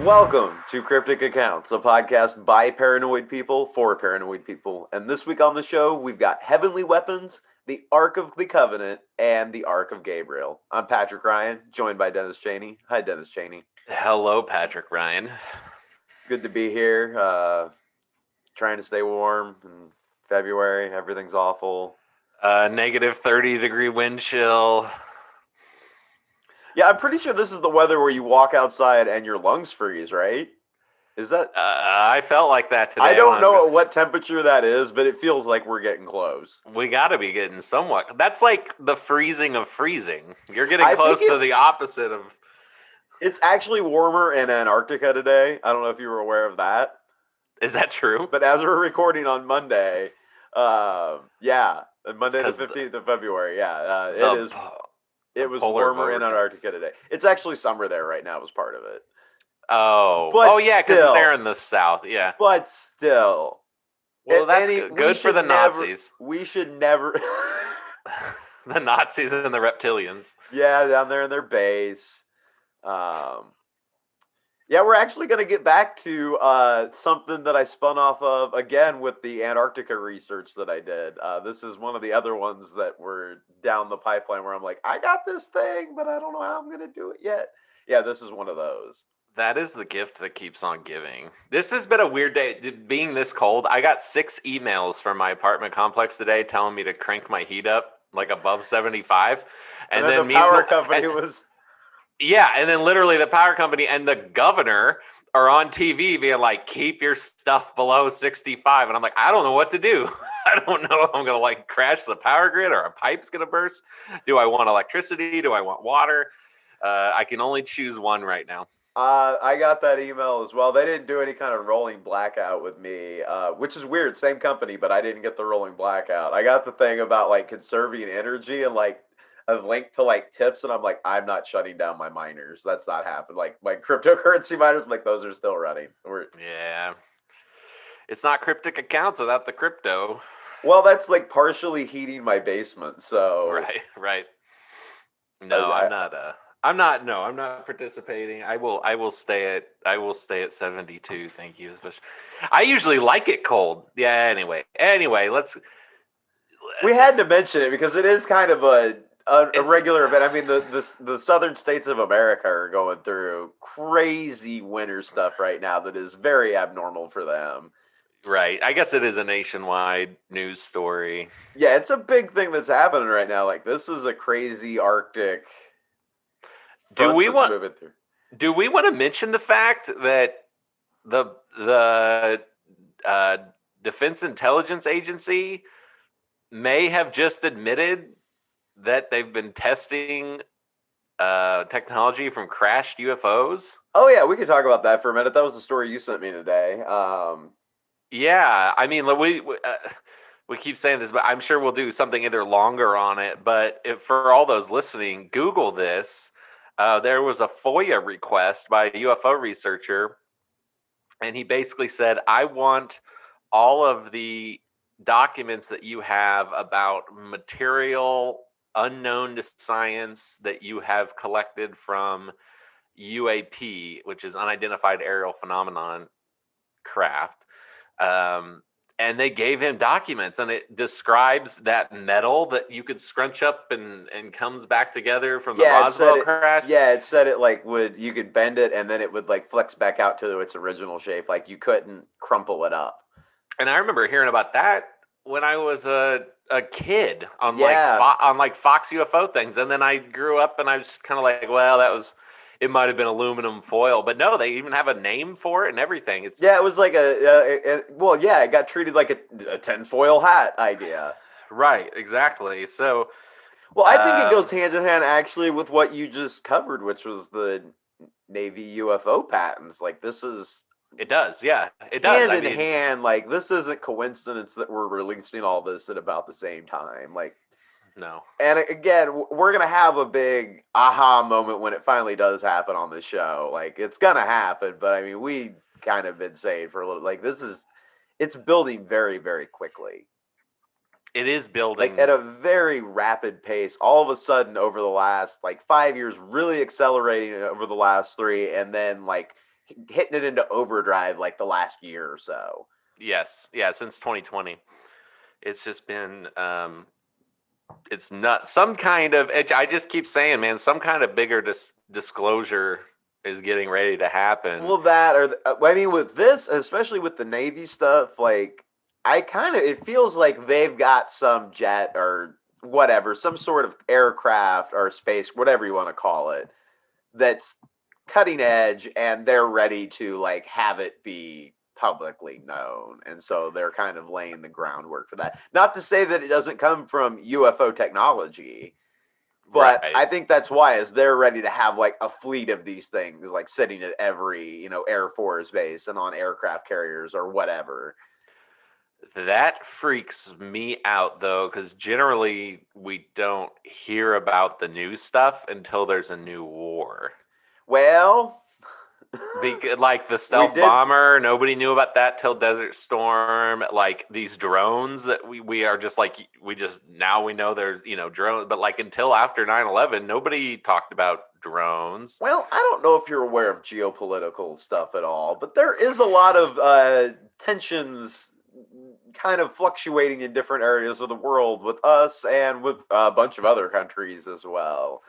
Welcome to Cryptic Accounts, a podcast by paranoid people for paranoid people. And this week on the show, we've got Heavenly Weapons, the Ark of the Covenant, and the Ark of Gabriel. I'm Patrick Ryan, joined by Dennis Cheney. Hi, Dennis Cheney. Hello, Patrick Ryan. It's good to be here. Trying to stay warm in February. Everything's awful. Negative 30-degree wind chill. Yeah, I'm pretty sure this is the weather where you walk outside and your lungs freeze, right? Is that? I felt like that today. I don't know what temperature that is, but it feels like we're getting close. We got to be getting somewhat. That's like the freezing of freezing. You're getting I close think to the opposite of. It's actually warmer in Antarctica today. I don't know if you were aware of that. Is that true? But as we're recording on Monday, Monday the 15th of February, it is. It was warmer in Antarctica today. It's actually summer there right now. Was part of it. Yeah, because they're in the south. Yeah, but still. Well, that's good for the Nazis. We should never. The Nazis and the reptilians. Yeah, down there in their base. We're actually going to get back to something that I spun off of, again, with the Antarctica research that I did. This is one of the other ones that were down the pipeline where I'm like, I got this thing, but I don't know how I'm going to do it yet. Yeah, this is one of those. That is the gift that keeps on giving. This has been a weird day. Being this cold, I got 6 emails from my apartment complex today telling me to crank my heat up like above 75. And then the power company was... Yeah, and then literally the power company and the governor are on TV being like, keep your stuff below 65. And I'm like, I don't know what to do. I don't know if I'm going to like crash the power grid or a pipe's going to burst. Do I want electricity? Do I want water? I can only choose one right now. I got that email as well. They didn't do any kind of rolling blackout with me, which is weird. Same company, but I didn't get the rolling blackout. I got the thing about like conserving energy and like a link to like tips, and I'm like, I'm not shutting down my miners. That's not happening. Like my cryptocurrency miners, like those are still running. Yeah, it's not cryptic accounts without the crypto. Well, that's like partially heating my basement. So right. No, I'm not participating. I will stay at 72. Thank you. I usually like it cold. Yeah. Anyway, we had to mention it because it is kind of a regular event. I mean, the southern states of America are going through crazy winter stuff right now that is very abnormal for them. Right. I guess it is a nationwide news story. Yeah, it's a big thing that's happening right now. Like, this is a crazy Arctic. Do we want to mention the fact that the Defense Intelligence Agency may have just admitted that they've been testing technology from crashed UFOs? Oh yeah, we could talk about that for a minute. That was the story you sent me today. Yeah, I mean, we keep saying this, but I'm sure we'll do something either longer on it. But for all those listening, Google this. There was a FOIA request by a UFO researcher, and he basically said, I want all of the documents that you have about material unknown to science that you have collected from UAP, which is unidentified aerial phenomenon craft. And they gave him documents, and it describes that metal that you could scrunch up and comes back together from the Roswell crash. Yeah, it said it like you could bend it and then it would like flex back out to its original shape. Like you couldn't crumple it up. And I remember hearing about that when I was a kid on like Fox UFO things, and then I grew up and I was just kind of like, well, it might have been aluminum foil, but no, they even have a name for it and everything. It was like it got treated like a tinfoil hat idea. Right, exactly. So, well, I think it goes hand in hand actually with what you just covered, which was the Navy UFO patents. Like this is. It does, yeah. It does. Hand in hand, like this isn't coincidence that we're releasing all this at about the same time. Like, no. And again, we're gonna have a big aha moment when it finally does happen on the show. Like, it's gonna happen, but I mean, we kind of been saying for a little. Like, it's building very, very quickly. It is building like at a very rapid pace. All of a sudden, over the last like 5 years, really accelerating over the last 3, and then like hitting it into overdrive like the last year or so. Yes, yeah, since 2020, it's just been it's not some kind of. I just keep saying, man, some kind of bigger disclosure is getting ready to happen. Well, that or I mean, with this, especially with the Navy stuff, like it feels like they've got some jet or whatever, some sort of aircraft or space, whatever you want to call it, that's cutting edge, and they're ready to like have it be publicly known, and so they're kind of laying the groundwork for that. Not to say that it doesn't come from UFO technology, but Right. I think that's why is they're ready to have like a fleet of these things like sitting at every, Air Force base and on aircraft carriers or whatever. That freaks me out though, because generally we don't hear about the new stuff until there's a new war. Well, Like the we stealth did. bomber, nobody knew about that till Desert Storm. Like these drones that we are just like we just now we know there's drones, but like until after 9/11, nobody talked about drones. Well, I don't know if you're aware of geopolitical stuff at all, but there is a lot of tensions kind of fluctuating in different areas of the world with us and with a bunch of other countries as well.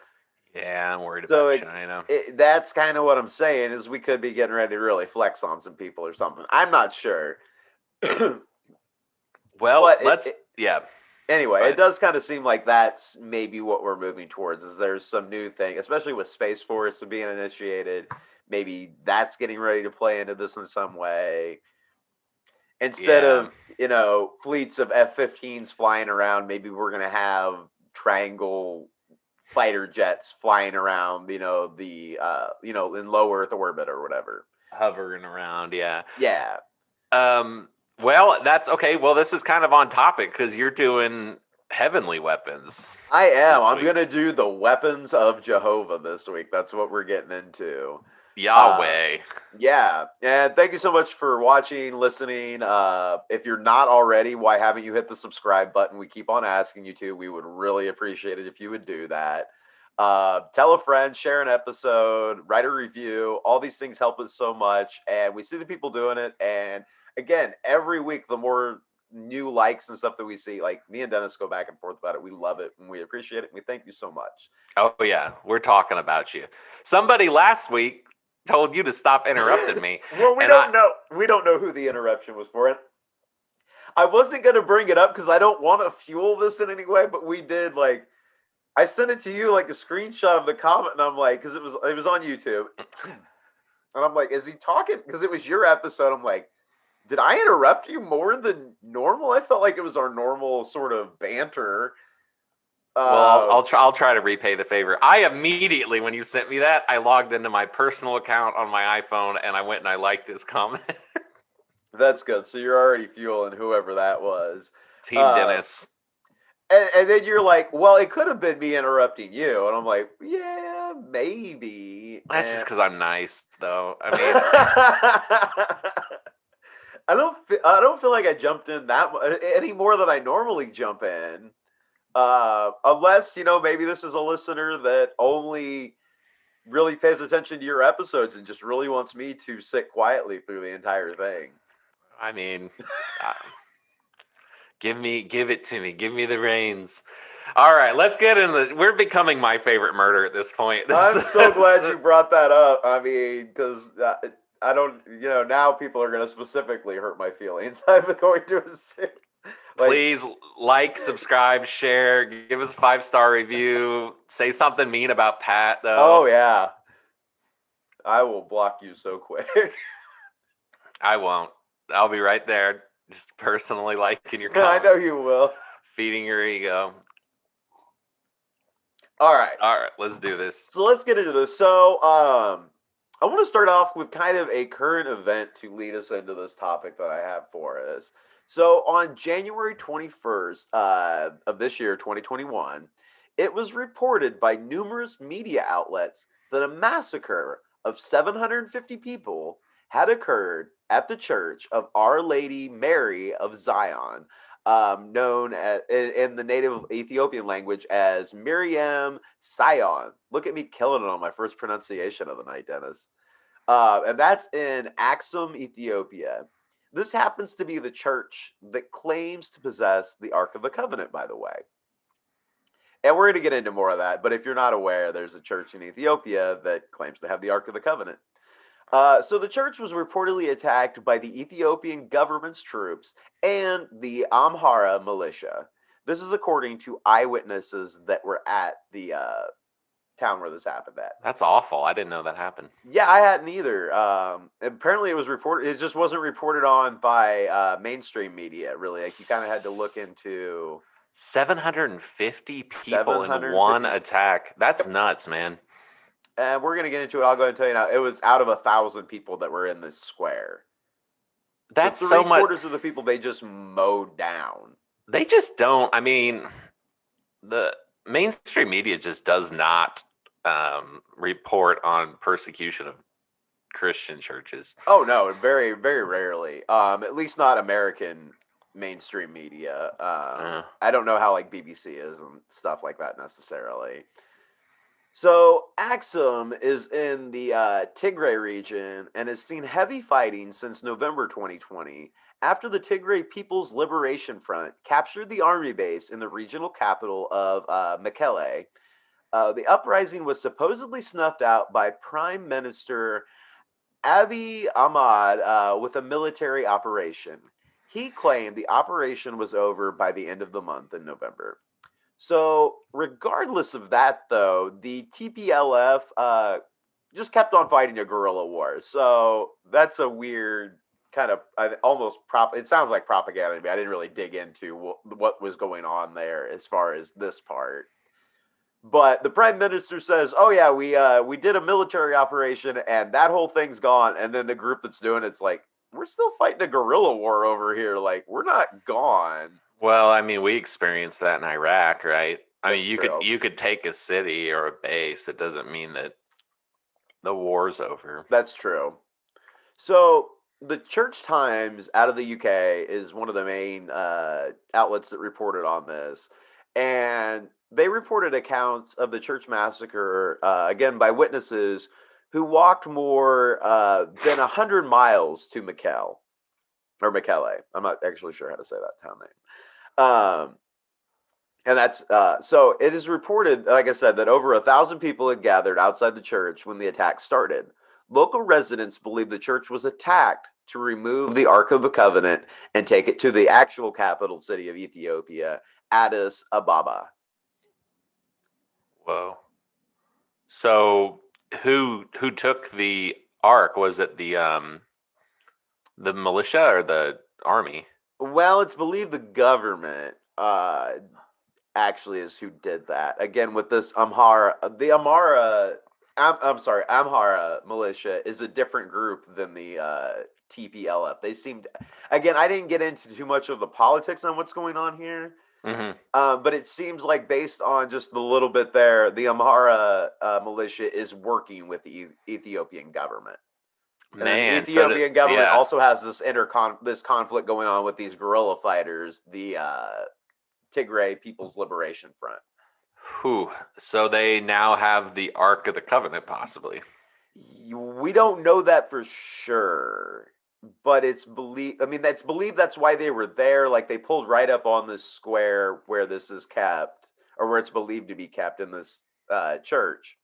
Yeah, I'm worried So about China. that's kind of what I'm saying is we could be getting ready to really flex on some people or something. I'm not sure. but Well, it, let's it yeah. anyway, it But does kind of seem like that's maybe what we're moving towards is there's some new thing, especially with Space Force being initiated. Maybe that's getting ready to play into this in some way. Instead yeah. of, fleets of F-15s flying around, maybe we're going to have triangle fighter jets flying around, in low Earth orbit or whatever. Hovering around, yeah. Yeah, Um, well, that's okay. Well, this is kind of on topic because you're doing heavenly weapons I am. this I'm week. going to do the weapons of Jehovah this week. That's what we're getting into. Uh, Yahweh. yeah, and thank you so much for watching, listening. If you're not already, why haven't you hit the subscribe button? We keep on asking you to. We would really appreciate it if you would do that. Tell a friend, share an episode, write a review. All these things help us so much, and we see the people doing it. And again, every week, the more new likes and stuff that we see, like me and Dennis go back and forth about it. We love it and we appreciate it. And we thank you so much. Oh yeah, we're talking about you. Somebody last week told you to stop interrupting me, Well, we and I don't know. We don't know who the interruption was for. And I wasn't going to bring it up because I don't want to fuel this in any way. But we did. Like, I sent it to you like a screenshot of the comment, and I'm like, because it was on YouTube, and I'm like, is he talking? Because it was your episode. I'm like, did I interrupt you more than normal? I felt like it was our normal sort of banter. well, Uh, I'll try to repay the favor. I immediately when you sent me that, I logged into my personal account on my iPhone and I went and I liked his comment. that's good. So you're already fueling whoever that was. Team Uh, Dennis. and then you're like, well, it could have been me interrupting you. And I'm like, yeah, maybe. That's just And because I'm nice, though. I mean, I don't feel like I jumped in any more than I normally jump in. Unless, maybe this is a listener that only really pays attention to your episodes and just really wants me to sit quietly through the entire thing. I mean, uh, give it to me, give me the reins. All right, let's get in the. We're becoming my favorite murder at this point. I'm so glad you brought that up. I mean, because I don't, now people are going to specifically hurt my feelings. I'm going to assume, like, Please like, subscribe, share, give us a 5-star review. Say something mean about Pat, though. oh yeah, I will block you so quick. I won't. I'll be right there, just personally liking your I know comments, you will. feeding your ego. All right. All right, let's do this. So let's get into this. So, I want to start off with kind of a current event to lead us into this topic that I have for us. So, on January 21st of this year, 2021, it was reported by numerous media outlets that a massacre of 750 people had occurred at the church of Our Lady Mary of Zion, known in the native Ethiopian language as Miriam Sion. Look at me killing it on my first pronunciation of the night, Dennis. And that's in Axum, Ethiopia. This happens to be the church that claims to possess the Ark of the Covenant, by the way. And we're going to get into more of that. But if you're not aware, there's a church in Ethiopia that claims to have the Ark of the Covenant. So the church was reportedly attacked by the Ethiopian government's troops and the Amhara militia. This is according to eyewitnesses that were at the town where this happened at. That's awful. I didn't know that happened. Yeah, I hadn't either. Apparently, it was reported. It just wasn't reported on by mainstream media. Really, like you kind of had to look into 750 people in 750. one attack. That's nuts, man. And we're gonna get into it. I'll go ahead and tell you now. It was out of 1,000 people that were in this square. That's so so much. Three-quarters of the people they just mowed down. They just don't. I mean, the mainstream media just does not report on persecution of Christian churches. Oh no, very very rarely. At least not American mainstream media. I don't know how like BBC is and stuff like that necessarily. So Axum is in the Tigray region and has seen heavy fighting since November 2020 after the Tigray People's Liberation Front captured the army base in the regional capital of Mekelle. The uprising was supposedly snuffed out by Prime Minister Abiy Ahmed with a military operation. He claimed the operation was over by the end of the month in November. So, regardless of that, though, the TPLF just kept on fighting a guerrilla war. So, that's a weird kind of almost it sounds like propaganda to me. I didn't really dig into what was going on there as far as this part. But the prime minister says, "Oh yeah, we did a military operation, and that whole thing's gone." And then the group that's doing it's like, "We're still fighting a guerrilla war over here. Like, we're not gone." Well, I mean, we experienced that in Iraq, right? I mean, That's you true. could take a city or a base. It doesn't mean that the war's over. That's true. So the Church Times out of the UK is one of the main outlets that reported on this, and they reported accounts of the church massacre again by witnesses who walked more than 100 miles to Mekelle. I'm not actually sure how to say that town name. And that's so it is reported, like I said, that over 1,000 people had gathered outside the church when the attack started. Local residents believe the church was attacked to remove the Ark of the Covenant and take it to the actual capital city of Ethiopia, Addis Ababa. Whoa. So who took the ark? Was it the militia or the army? Well, it's believed the government actually is who did that. Again, with this Amhara militia is a different group than the TPLF. They seemed, again, I didn't get into too much of the politics on what's going on here, but it seems like based on just the little bit there, the Amhara militia is working with the Ethiopian government. And then the Ethiopian government also has this conflict going on with these guerrilla fighters, the Tigray People's Liberation Front. Whew. So they now have the Ark of the Covenant, possibly. We don't know that for sure, but it's believed. I mean, that's believed. That's why they were there. Like they pulled right up on this square where this is kept, or where it's believed to be kept in this church.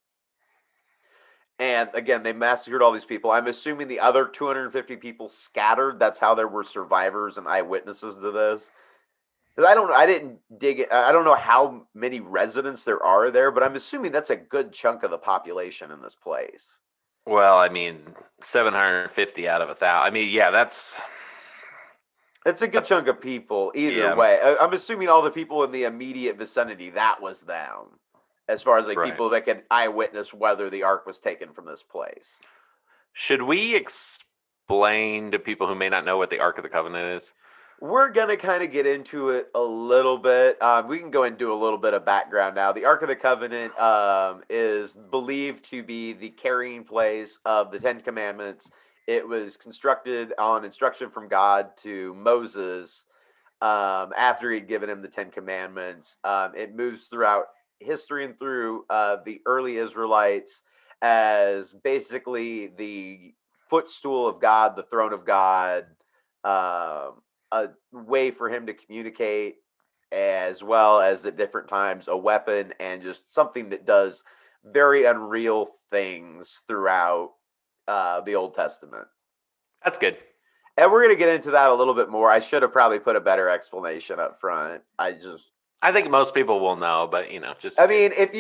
And again, they massacred all these people. I'm assuming the other 250 people scattered. That's how there were survivors and eyewitnesses to this. Because I didn't dig it. I don't know how many residents there are there, but I'm assuming that's a good chunk of the population in this place. Well, I mean, 750 out of 1,000. I mean, yeah, it's a good chunk of people either way. I'm assuming all the people in the immediate vicinity, that was them. As far as like people that could eyewitness whether the ark was taken from this place. Should we explain to people who may not know what the Ark of the Covenant is? We're going to kind of get into it a little bit. We can go and do a little bit of background now. The Ark of the Covenant is believed to be the carrying place of the Ten Commandments. It was constructed on instruction from God to Moses after he'd given him the Ten Commandments. It moves throughout history and through the early Israelites. as basically the footstool of God, the throne of God, a way for him to communicate, as well as at different times a weapon and just something that does very unreal things throughout the Old Testament. That's good. And we're going to get into that a little bit more. I should have probably put a better explanation up front. I think most people will know, but just I in case. mean, if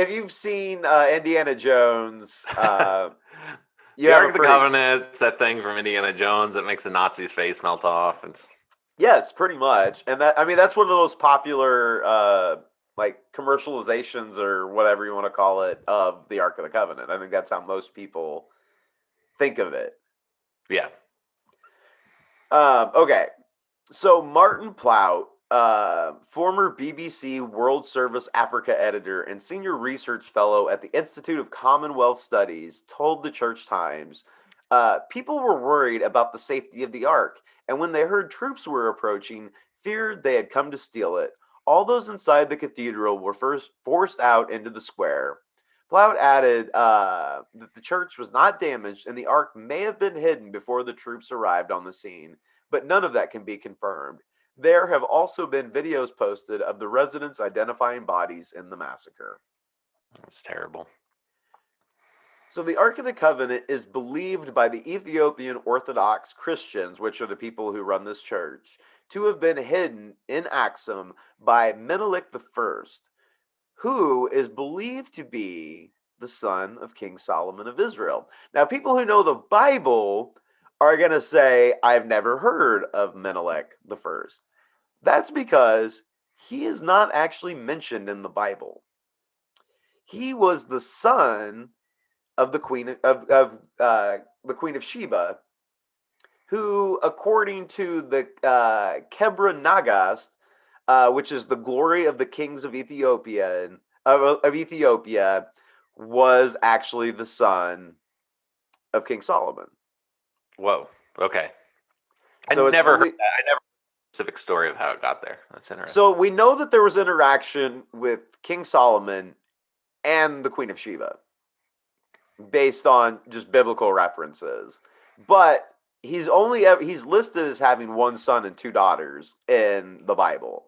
you've seen Indiana Jones, you The have Ark a of the pretty Covenant, that thing from Indiana Jones that makes a Nazi's face melt off. And yes, pretty much. And that, I mean, that's one of the most popular like commercializations or whatever you want to call it of the Ark of the Covenant. I think that's how most people think of it. yeah. Okay, so Martin Plout, former BBC World Service Africa editor and senior research fellow at the Institute of Commonwealth Studies, told the Church Times, people were worried about the safety of the Ark, and when they heard troops were approaching, feared they had come to steal it. All those inside the cathedral were first forced out into the square. Plout added that the church was not damaged and the Ark may have been hidden before the troops arrived on the scene, but none of that can be confirmed. There have also been videos posted of the residents identifying bodies in the massacre. That's terrible. So the Ark of the Covenant is believed by the Ethiopian Orthodox Christians, which are the people who run this church, to have been hidden in Axum by Menelik I, who is believed to be the son of King Solomon of Israel. Now, people who know the Bible are going to say, I've never heard of Menelik the First. That's because he is not actually mentioned in the Bible. He was the son of the Queen of Sheba, who, according to the Kebra Nagast, which is the glory of the kings of Ethiopia, was actually the son of King Solomon. Whoa. Okay. So I it's never heard believed. that. I never heard the specific story of how it got there. That's So interesting. we know that there was interaction with King Solomon and the Queen of Sheba, based on just biblical references. But he's listed as having one son and two daughters in the Bible.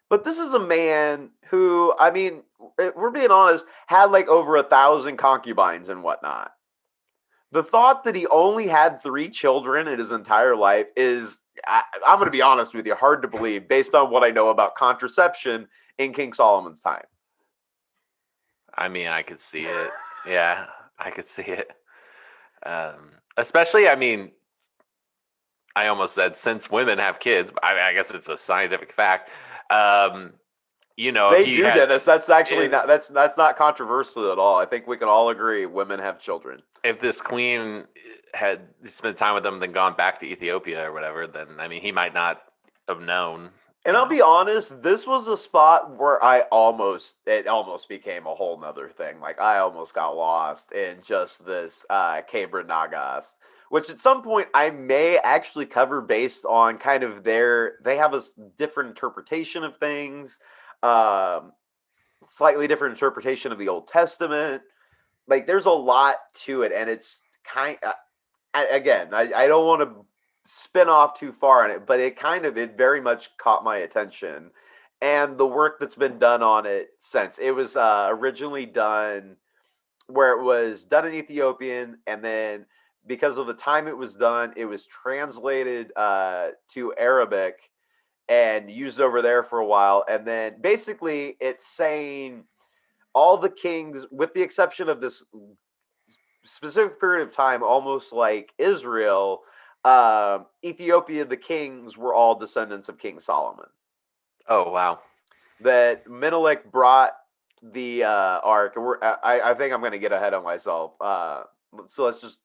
But this is a man who, I mean, we're being honest, had like over 1,000 concubines and whatnot. The thought that he only had 3 children in his entire life is, I'm going to be honest with you, hard to believe based on what I know about contraception in King Solomon's time. I mean, I could see it. Yeah, I could see it. Especially, I mean, I almost said since women have kids, I guess it's a scientific fact. If They he do, had, Dennis. That's actually if, that's not controversial at all. I think we can all agree women have children. if this queen had spent time with them, then gone back to Ethiopia or whatever, then I mean, he might not have known. And I'll be honest, this was a spot where it almost became a whole nother thing. Like I almost got lost in just this Cabra Nagas, which at some point I may actually cover based on kind of they have a different interpretation of things, um, slightly different interpretation of the Old Testament. Like there's a lot to it, and it's again, I don't want to spin off too far on it, but it very much caught my attention. And the work that's been done on it since it was originally done, where it was done in Ethiopian, and then because of the time it was done, it was translated to Arabic and used over there for a while. And then basically it's saying all the kings, with the exception of this specific period of time, almost like Israel, Ethiopia, the kings were all descendants of King Solomon. Oh wow. That Menelik brought the ark. I think I'm going to get ahead of myself. So let's just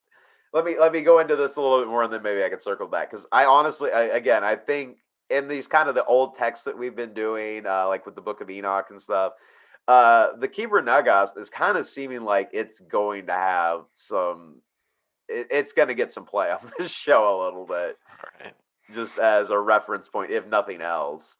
let me go into this a little bit more, and then maybe I can circle back, because I honestly, I think in these kind of the old texts that we've been doing, like with the Book of Enoch and stuff, the Kibra Nagas is kind of seeming like it's going to have some. It's going to get some play on this show a little bit, All right. just as a reference point, if nothing else.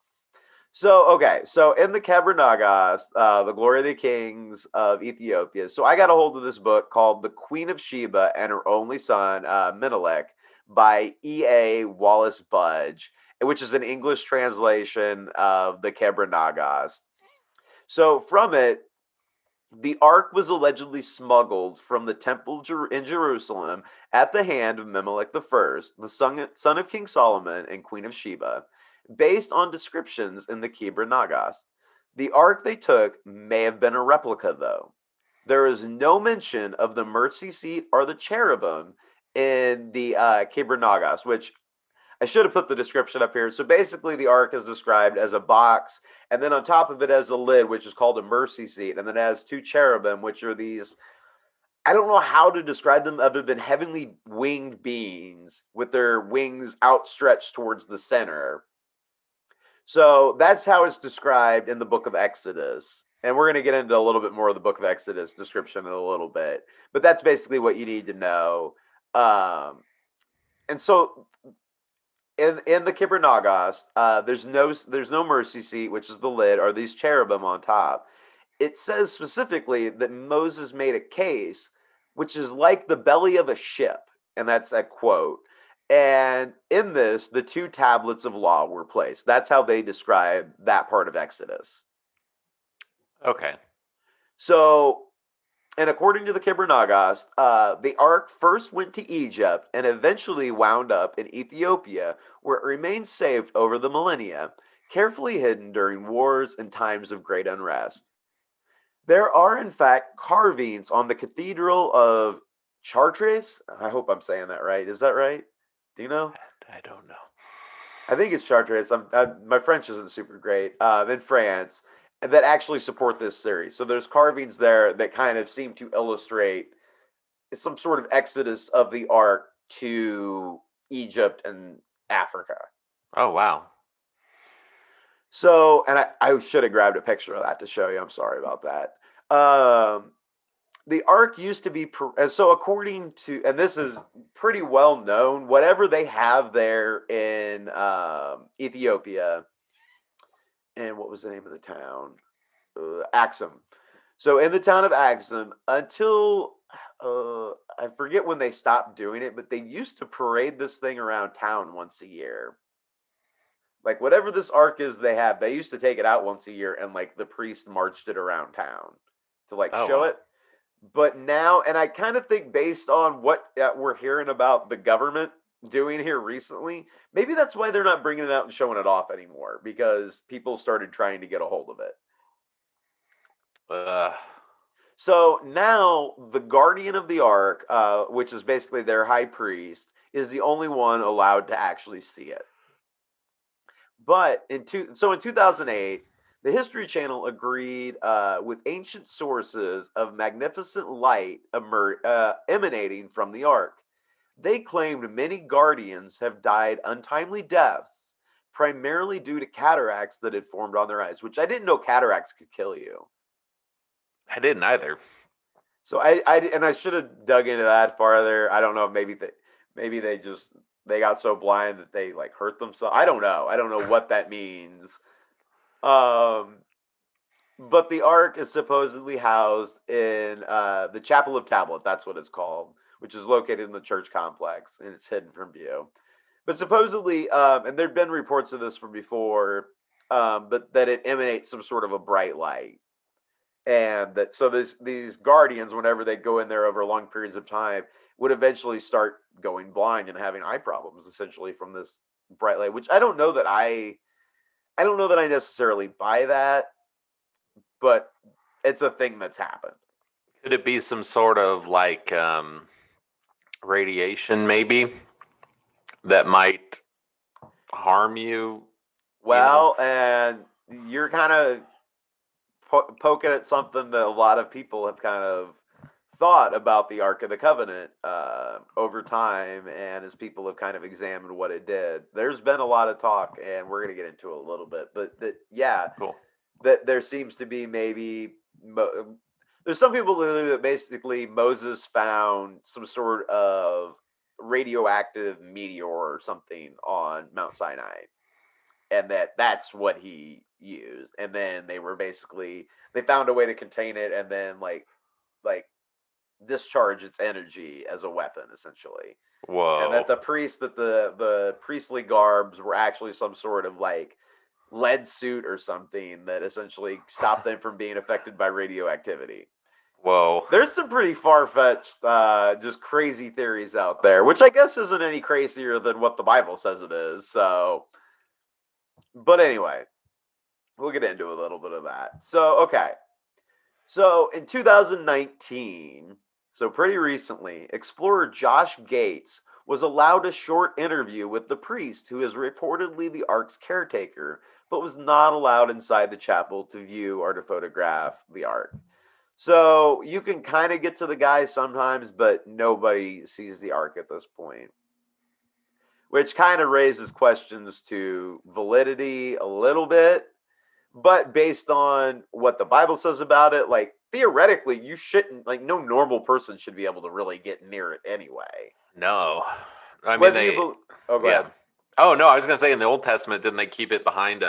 So in the Kebra Nagas, the Glory of the Kings of Ethiopia. So I got a hold of this book called The Queen of Sheba and Her Only Son, Menelik, by E.A. Wallace Budge, which is an English translation of the Kebra Nagas. So from it, the ark was allegedly smuggled from the temple in Jerusalem at the hand of Memelik I, the son of King Solomon and Queen of Sheba, based on descriptions in the Kebra Nagas. The ark they took may have been a replica, though. There is no mention of the mercy seat or the cherubim in the Kebra Nagas, which I should have put the description up here. So basically, the ark is described as a box, and then on top of it has a lid, which is called a mercy seat, and then it has two cherubim, which are these. I don't know how to describe them other than heavenly winged beings with their wings outstretched towards the center. So that's how it's described in the book of Exodus. And we're going to get into a little bit more of the book of Exodus description in a little bit. But that's basically what you need to know. And so in the Kibber Nagas, there's no mercy seat, which is the lid, or these cherubim on top. It says specifically that Moses made a case, which is like the belly of a ship, and that's a quote. And in this, the two tablets of law were placed. That's how they describe that part of Exodus. Okay. So, and according to the Kibber Nagas, the ark first went to Egypt and eventually wound up in Ethiopia, where it remained safe over the millennia, carefully hidden during wars and times of great unrest. There are, in fact, carvings on the Cathedral of Chartres. I hope I'm saying that right. Is that right? Do you know? I don't know. I think it's Chartres. My French isn't super great. In France, that actually support this theory. So there's carvings there that kind of seem to illustrate some sort of exodus of the ark to Egypt and Africa. Oh, wow. So, and I should have grabbed a picture of that to show you. I'm sorry about that. The ark used to be so according to, and this is pretty well known, whatever they have there in Ethiopia. And what was the name of the town? Axum. So in the town of Axum, until I forget when they stopped doing it, but they used to parade this thing around town once a year. Like whatever this ark is they have, they used to take it out once a year, and like the priest marched it around town to like Oh, show wow. it. But now, and I kind of think based on what we're hearing about the government doing here recently, maybe that's why they're not bringing it out and showing it off anymore, because people started trying to get a hold of it. Uh, So now the guardian of the ark, which is basically their high priest, is the only one allowed to actually see it. But in 2008, the History Channel agreed with ancient sources of magnificent light emanating from the ark. They claimed many guardians have died untimely deaths, primarily due to cataracts that had formed on their eyes, which I didn't know cataracts could kill you. I didn't either. So I should have dug into that farther. I don't know. Maybe they got so blind that they like hurt themselves. I don't know. I don't know what that means. Um, but the ark is supposedly housed in the Chapel of Tablet. That's what it's called, which is located in the church complex, and it's hidden from view. But supposedly, and there've been reports of this from before, but that it emanates some sort of a bright light, and that so these guardians, whenever they go in there over long periods of time, would eventually start going blind and having eye problems, essentially from this bright light. Which I don't know that I necessarily buy that, but it's a thing that's happened. Could it be some sort of like radiation, maybe, that might harm you? You know? Well, and you're kind of poking at something that a lot of people have kind of thought about the Ark of the Covenant over time, and as people have kind of examined what it did. There's been a lot of talk, and we're going to get into it a little bit, but that yeah, Cool. that there seems to be maybe there's some people who believe that basically Moses found some sort of radioactive meteor or something on Mount Sinai, and that's what he used, and then they found a way to contain it, and then like discharge its energy as a weapon, essentially. And that Whoa. the priestly garbs were actually some sort of like lead suit or something that essentially stopped them from being affected by radioactivity. Whoa. There's some pretty far-fetched, just crazy theories out there, which I guess isn't any crazier than what the Bible says it is. So, but anyway, we'll get into a little bit of that. So, okay. So, in 2019, so pretty recently, explorer Josh Gates was allowed a short interview with the priest who is reportedly the Ark's caretaker, but was not allowed inside the chapel to view or to photograph the Ark. So you can kind of get to the guy sometimes, but nobody sees the Ark at this point, which kind of raises questions to validity a little bit. But based on what the Bible says about it, like theoretically, you shouldn't, like, no normal person should be able to really get near it anyway. No. I mean, Whether you oh, go yeah. ahead. Oh, no, I was going to say in the Old Testament, didn't they keep it behind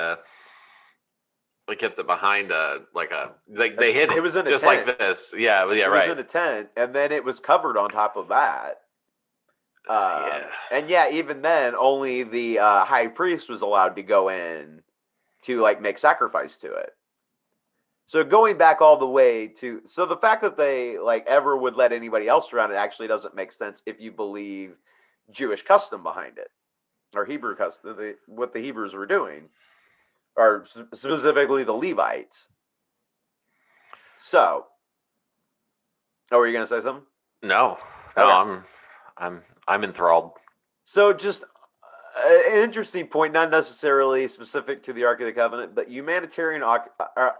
they kept it behind like they hid It it was in a just like tent. this. Yeah, yeah, It was right. in a tent, and then it was covered on top of that. Yeah. And yeah, even then, only the high priest was allowed to go in to like make sacrifice to it. So going back all the way to, so the fact that they like ever would let anybody else around it actually doesn't make sense if you believe Jewish custom behind it, or Hebrew custom, what the Hebrews were doing, or specifically the Levites. So, oh, were you gonna say something? No. No, Okay. I'm enthralled. So just an interesting point, not necessarily specific to the Ark of the Covenant, but humanitarian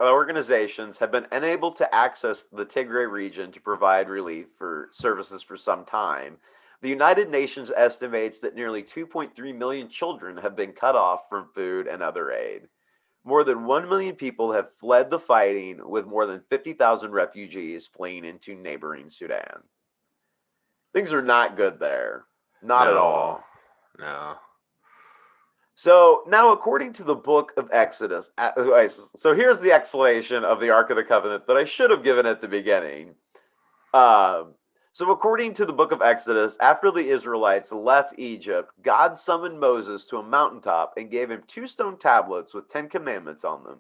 organizations have been unable to access the Tigray region to provide relief for services for some time. The United Nations estimates that nearly 2.3 million children have been cut off from food and other aid. More than 1 million people have fled the fighting, with more than 50,000 refugees fleeing into neighboring Sudan. Things are not good there. Not at No. all. No. So now, according to the book of Exodus, so here's the explanation of the Ark of the Covenant that I should have given at the beginning. So, according to the book of Exodus, after the Israelites left Egypt, God summoned Moses to a mountaintop and gave him 2 stone tablets with 10 commandments on them.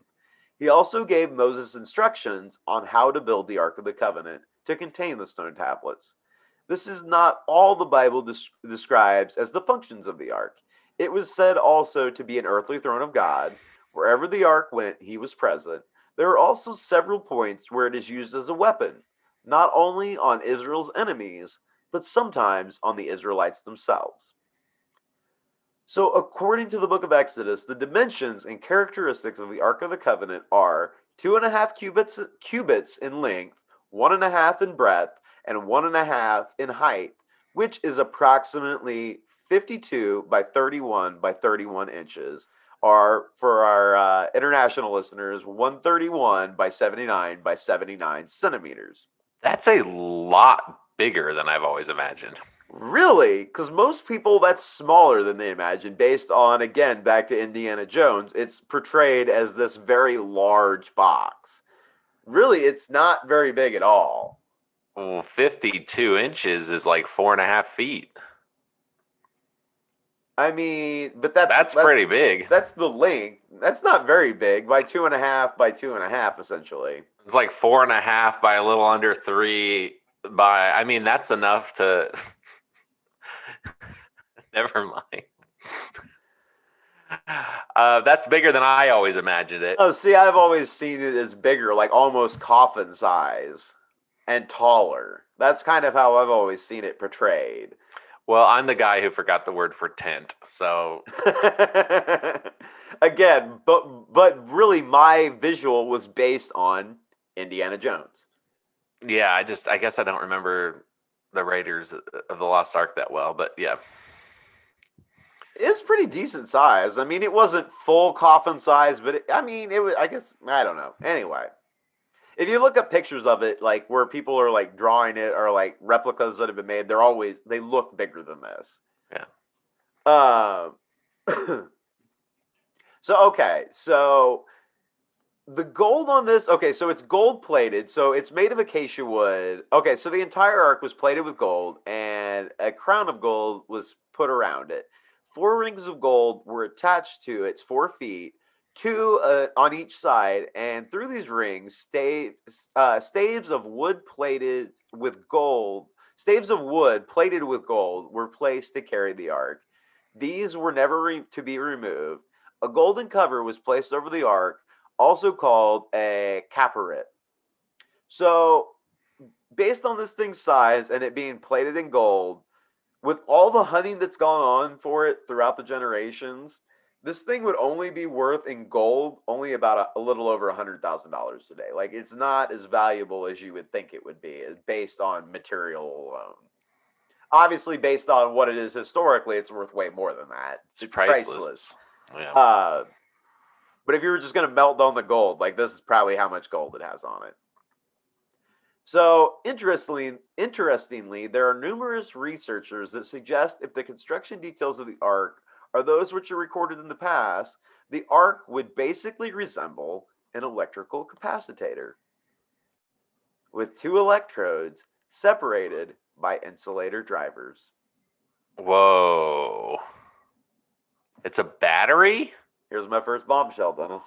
He also gave Moses instructions on how to build the Ark of the Covenant to contain the stone tablets. This is not all the Bible describes as the functions of the Ark. It was said also to be an earthly throne of God. Wherever the Ark went, he was present. There are also several points where it is used as a weapon, not only on Israel's enemies, but sometimes on the Israelites themselves. So, according to the book of Exodus, the dimensions and characteristics of the Ark of the Covenant are 2.5 cubits in length, 1.5 in breadth, and 1.5 in height, which is approximately 52 by 31 by 31 inches, or for our international listeners, 131 by 79 by 79 centimeters. That's a lot bigger than I've always imagined. Really? Because most people, that's smaller than they imagine, based on, again, back to Indiana Jones, it's portrayed as this very large box. Really, it's not very big at all. Well, 52 inches is like 4.5 feet. I mean, but That's pretty big. that's the length. That's not very big, by 2.5 by 2.5, essentially. It's like 4.5 by a little under 3 by, I mean, that's enough to, never mind. That's bigger than I always imagined it. Oh, see, I've always seen it as bigger, like almost coffin size and taller. That's kind of how I've always seen it portrayed. Well, I'm the guy who forgot the word for tent, so Again, but really my visual was based on Indiana Jones. yeah, I guess I don't remember the Raiders of the Lost Ark that well, but yeah. It's pretty decent size. I mean, it wasn't full coffin size, but I mean, it was, I guess, I don't know. Anyway, if you look at pictures of it, like where people are like drawing it, or like replicas that have been made, they look bigger than this. Yeah. So okay, so The gold on this, okay, so it's gold plated, so it's made of acacia wood. Okay, so the entire ark was plated with gold, and a crown of gold was put around it. Four rings of gold were attached to its 4 feet, two on each side, and through these rings, staves of wood plated with gold, staves of wood plated with gold were placed to carry the ark. These were never to be removed. A golden cover was placed over the ark, also called a capiret. So, based on this thing's size and it being plated in gold, with all the hunting that's gone on for it throughout the generations, this thing would only be worth in gold only about a little over $100,000 today. Like it's not as valuable as you would think it would be, based on material alone. Obviously, based on what it is historically, it's worth way more than that. It's It's priceless. priceless. Yeah. But if you were just going to melt down the gold, like this is probably how much gold it has on it. So interestingly, there are numerous researchers that suggest if the construction details of the ark are those which are recorded in the past, the ark would basically resemble an electrical capacitator with two electrodes separated by insulator drivers. Whoa. It's a battery? Here's my first bombshell, Dennis.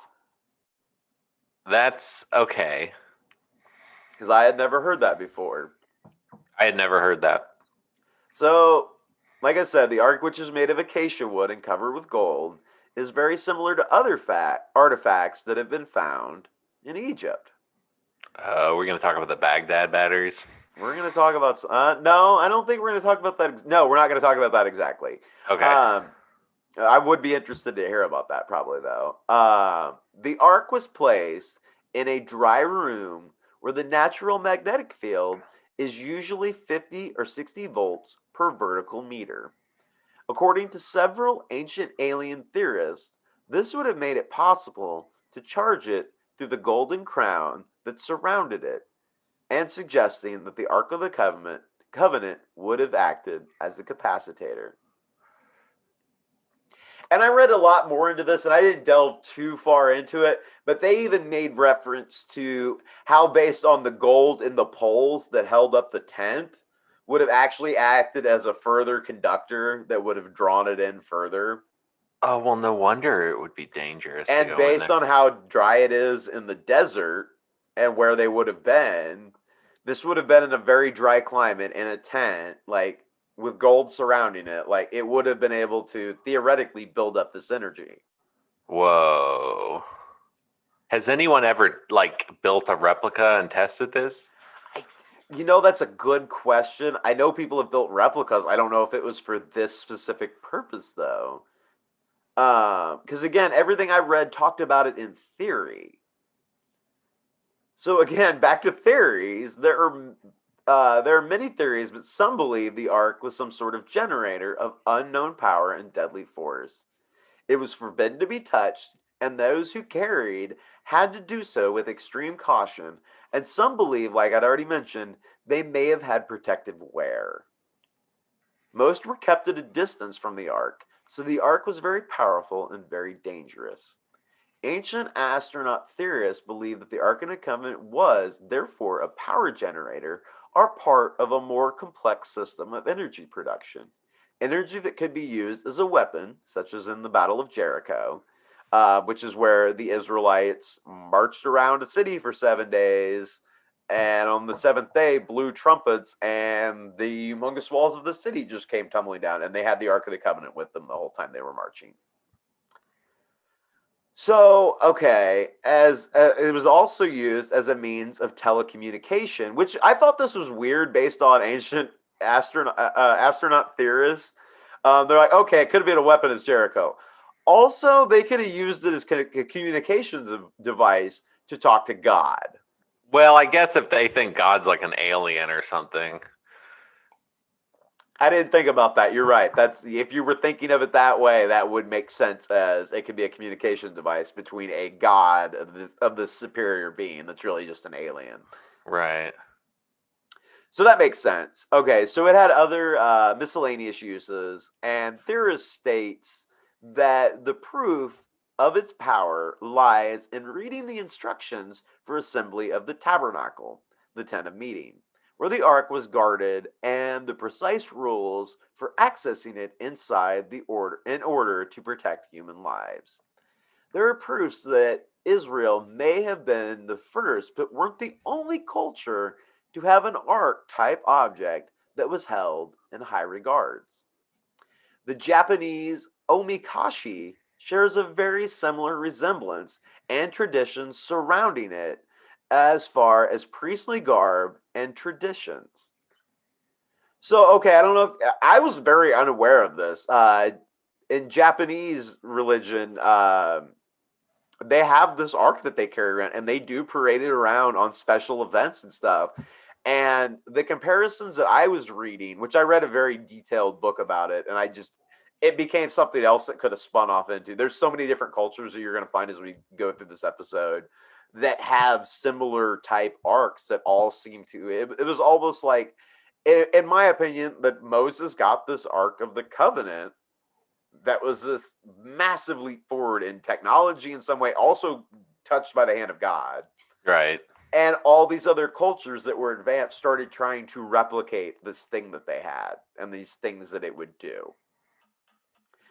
That's okay. Because I had never heard that before. I had never heard that. So, like I said, the ark, which is made of acacia wood and covered with gold, is very similar to other artifacts that have been found in Egypt. We're going to talk about the Baghdad batteries. We're going to talk about. No, I don't think we're going to talk about that. No, we're not going to talk about that exactly. Okay. I would be interested to hear about that, probably, though. The ark was placed in a dry room where the natural magnetic field is usually 50 or 60 volts per vertical meter. According to several ancient alien theorists, this would have made it possible to charge it through the golden crown that surrounded it, and suggesting that the Ark of the Covenant would have acted as a capacitator. And I read a lot more into this, and I didn't delve too far into it, but they even made reference to how, based on the gold in the poles that held up the tent, would have actually acted as a further conductor that would have drawn it in further. Oh, well, no wonder it would be dangerous to And go in based there. on how dry it is in the desert and where they would have been, this would have been in a very dry climate in a tent, like with gold surrounding it. Like it would have been able to theoretically build up this energy. Whoa. Has anyone ever like built a replica and tested this? That's a good question. I know people have built replicas. I don't know if it was for this specific purpose though. Because again, everything I read talked about it in theory. So again, back to theories. There are many theories, but some believe the Ark was some sort of generator of unknown power and deadly force. It was forbidden to be touched, and those who carried had to do so with extreme caution. And some believe, like I'd already mentioned, they may have had protective wear. Most were kept at a distance from the Ark, so the Ark was very powerful and very dangerous. Ancient astronaut theorists believe that the Ark of the Covenant was, therefore, a power generator or part of a more complex system of energy production. Energy that could be used as a weapon, such as in the Battle of Jericho, which is where the Israelites marched around a city for 7 days, and on the seventh day blew trumpets, and the humongous walls of the city just came tumbling down, and they had the Ark of the Covenant with them the whole time they were marching. So, okay, as it was also used as a means of telecommunication, which I thought this was weird based on ancient astronaut theorists. They're like, okay, it could have been a weapon as Jericho. Also, they could have used it as a communications device to talk to God. Well, I guess if they think God's like an alien or something. I didn't think about that. You're right. That's if you were thinking of it that way, that would make sense as it could be a communication device between a god of this superior being that's really just an alien. Right. So that makes sense. Okay, so it had other miscellaneous uses, and theorist states that the proof of its power lies in reading the instructions for assembly of the tabernacle, the tent of meeting, where the ark was guarded, and the precise rules for accessing it inside the order in order to protect human lives. There are proofs that Israel may have been the first, but weren't the only culture to have an ark type object that was held in high regards. The Japanese omikashi shares a very similar resemblance and traditions surrounding it as far as priestly garb and traditions. So, okay, I don't know if I was very unaware of this. In Japanese religion, they have this ark that they carry around, and they do parade it around on special events and stuff. And the comparisons that I was reading, which I read a very detailed book about it, and it became something else that could have spun off into. There's so many different cultures that you're going to find as we go through this episode that have similar type arcs that all seem to. It was almost like, in my opinion, that Moses got this Ark of the Covenant that was this massive leap forward in technology in some way, also touched by the hand of God. Right. And all these other cultures that were advanced started trying to replicate this thing that they had and these things that it would do.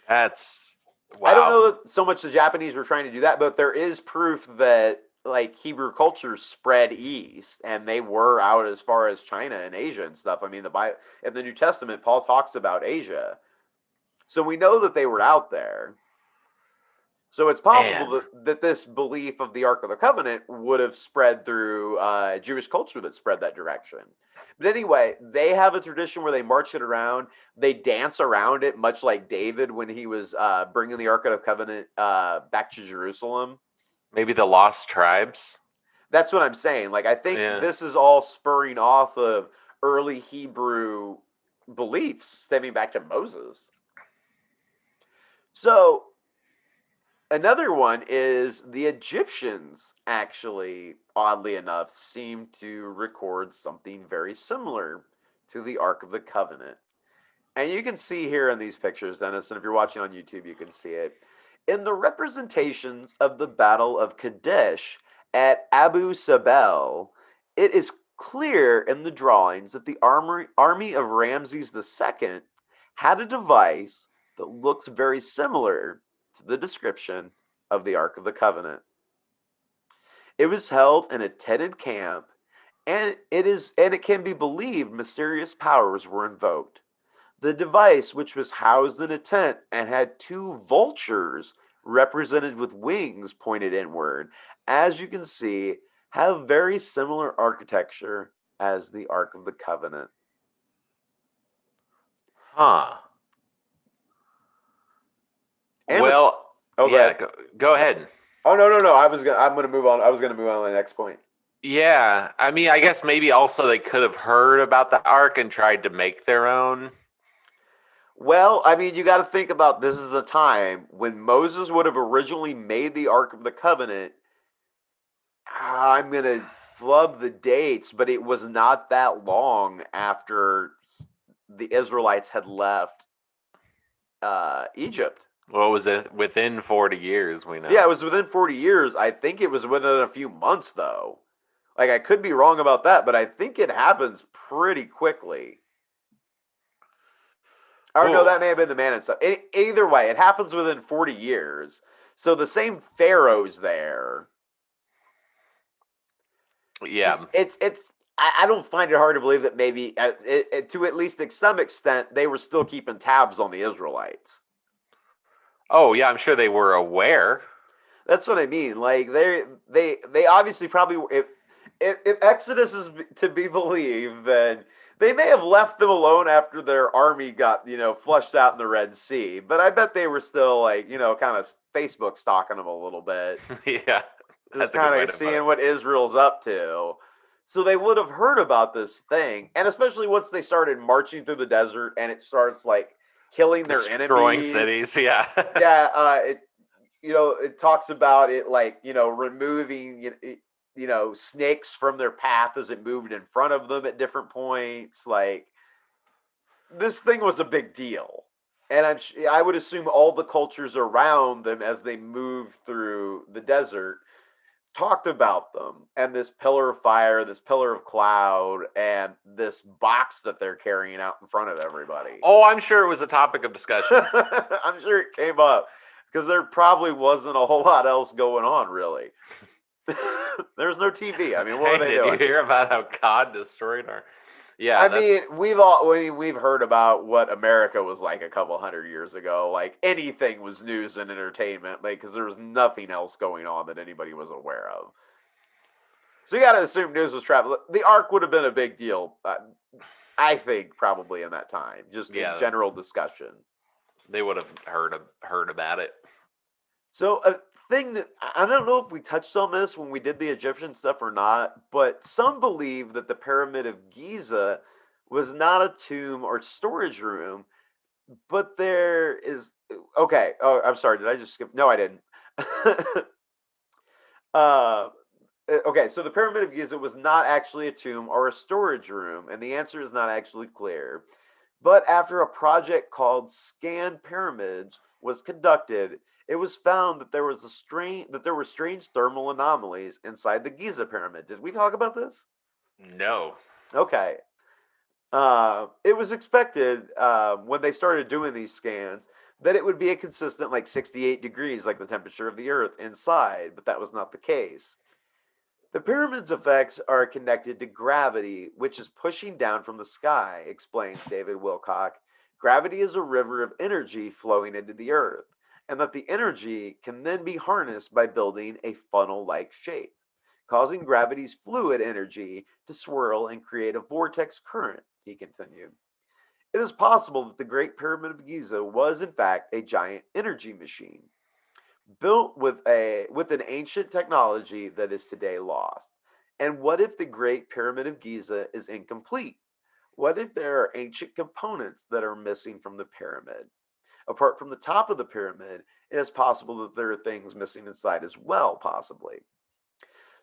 That's I don't wow. know that so much the Japanese were trying to do that, but there is proof that like Hebrew culture spread east, and they were out as far as China and Asia and stuff. I mean, in the New Testament, Paul talks about Asia, so we know that they were out there. So it's possible Man. that this belief of the Ark of the Covenant would have spread through Jewish culture that spread that direction. But anyway, they have a tradition where they march it around. They dance around it, much like David when he was bringing the Ark of the Covenant back to Jerusalem. Maybe the lost tribes. That's what I'm saying. Like, I think Yeah. this is all spurring off of early Hebrew beliefs stemming back to Moses. So another one is the Egyptians actually, oddly enough, seem to record something very similar to the Ark of the Covenant. And you can see here in these pictures, Dennis, and if you're watching on YouTube, you can see it. In the representations of the Battle of Kadesh at Abu Sabel, it is clear in the drawings that the army of Ramses II had a device that looks very similar to the description of the Ark of the Covenant. It was held in a tented camp, and it can be believed mysterious powers were invoked. The device, which was housed in a tent and had two vultures represented with wings pointed inward, as you can see, have very similar architecture as the Ark of the Covenant. Huh. And what's Well, oh, go yeah, ahead. go ahead. Oh, no. I'm gonna move on. I was gonna move on to the next point. Yeah, I mean, I guess maybe also they could have heard about the ark and tried to make their own. Well, I mean, you got to think about this is a time when Moses would have originally made the Ark of the Covenant. I'm going to flub the dates, but it was not that long after the Israelites had left Egypt. What was it? Within 40 years, we Yeah, know. it was within 40 years. I think it was within a few months, though. Like, I could be wrong about that, but I think it happens pretty quickly. Or no, Oh, that may have been the man and stuff. Either way, it happens within 40 years. So the same pharaoh's there. yeah. It's I don't find it hard to believe that maybe to at least to some extent they were still keeping tabs on the Israelites. Oh, yeah, I'm sure they were aware. That's what I mean. Like they obviously probably if Exodus is to be believed, then they may have left them alone after their army got flushed out in the Red Sea. But I bet they were still like kind of Facebook stalking them a little bit, Yeah, just that's a good kind way of to put seeing it. what Israel's up to. So they would have heard about this thing, and especially once they started marching through the desert and it starts like killing their Destroying enemies. cities, yeah. Yeah, it talks about it like removing snakes from their path as it moved in front of them at different points. Like this thing was a big deal. And I would assume all the cultures around them as they moved through the desert talked about them, and this pillar of fire, this pillar of cloud, and this box that they're carrying out in front of everybody. Oh, I'm sure it was a topic of discussion. I'm sure it came up because there probably wasn't a whole lot else going on, really. There's no TV. I mean, what were Hey, they did you doing? hear about how God destroyed our? Yeah, I mean, that's we've heard about what America was like a couple hundred years ago. Like anything was news and entertainment, like because there was nothing else going on that anybody was aware of. So you got to assume news was travel. The Ark would have been a big deal, I think, probably in that time, just in yeah. general discussion. They would have heard about it. So a thing that I don't know if we touched on this when we did the Egyptian stuff or not, but some believe that the Pyramid of Giza was not a tomb or storage room, but there is okay. Oh, I'm sorry. Did I just skip? No, I didn't. uh, okay, so the Pyramid of Giza was not actually a tomb or a storage room, and the answer is not actually clear. But after a project called Scan Pyramids was conducted, it was found that there were strange thermal anomalies inside the Giza pyramid. Did we talk about this? No. Okay. It was expected when they started doing these scans that it would be a consistent like 68 degrees, like the temperature of the Earth inside, but that was not the case. The pyramid's effects are connected to gravity, which is pushing down from the sky, explains David Wilcock. Gravity is a river of energy flowing into the earth, and that the energy can then be harnessed by building a funnel like shape, causing gravity's fluid energy to swirl and create a vortex current, he continued. It is possible that the Great Pyramid of Giza was, in fact, a giant energy machine built with an ancient technology that is today lost. And what if the Great Pyramid of Giza is incomplete? What if there are ancient components that are missing from the pyramid? Apart from the top of the pyramid, it is possible that there are things missing inside as well, possibly.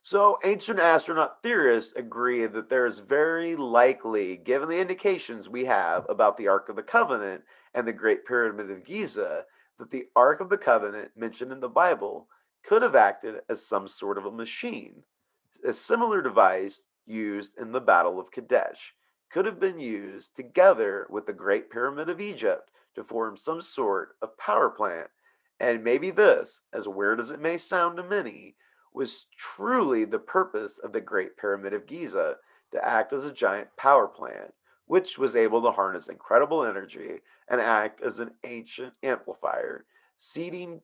So, ancient astronaut theorists agree that there is very likely, given the indications we have about the Ark of the Covenant and the Great Pyramid of Giza, that the Ark of the Covenant mentioned in the Bible could have acted as some sort of a machine. A similar device used in the Battle of Kadesh could have been used together with the Great Pyramid of Egypt to form some sort of power plant. And maybe this, as weird as it may sound to many, was truly the purpose of the Great Pyramid of Giza to act as a giant power plant, which was able to harness incredible energy and act as an ancient amplifier, sending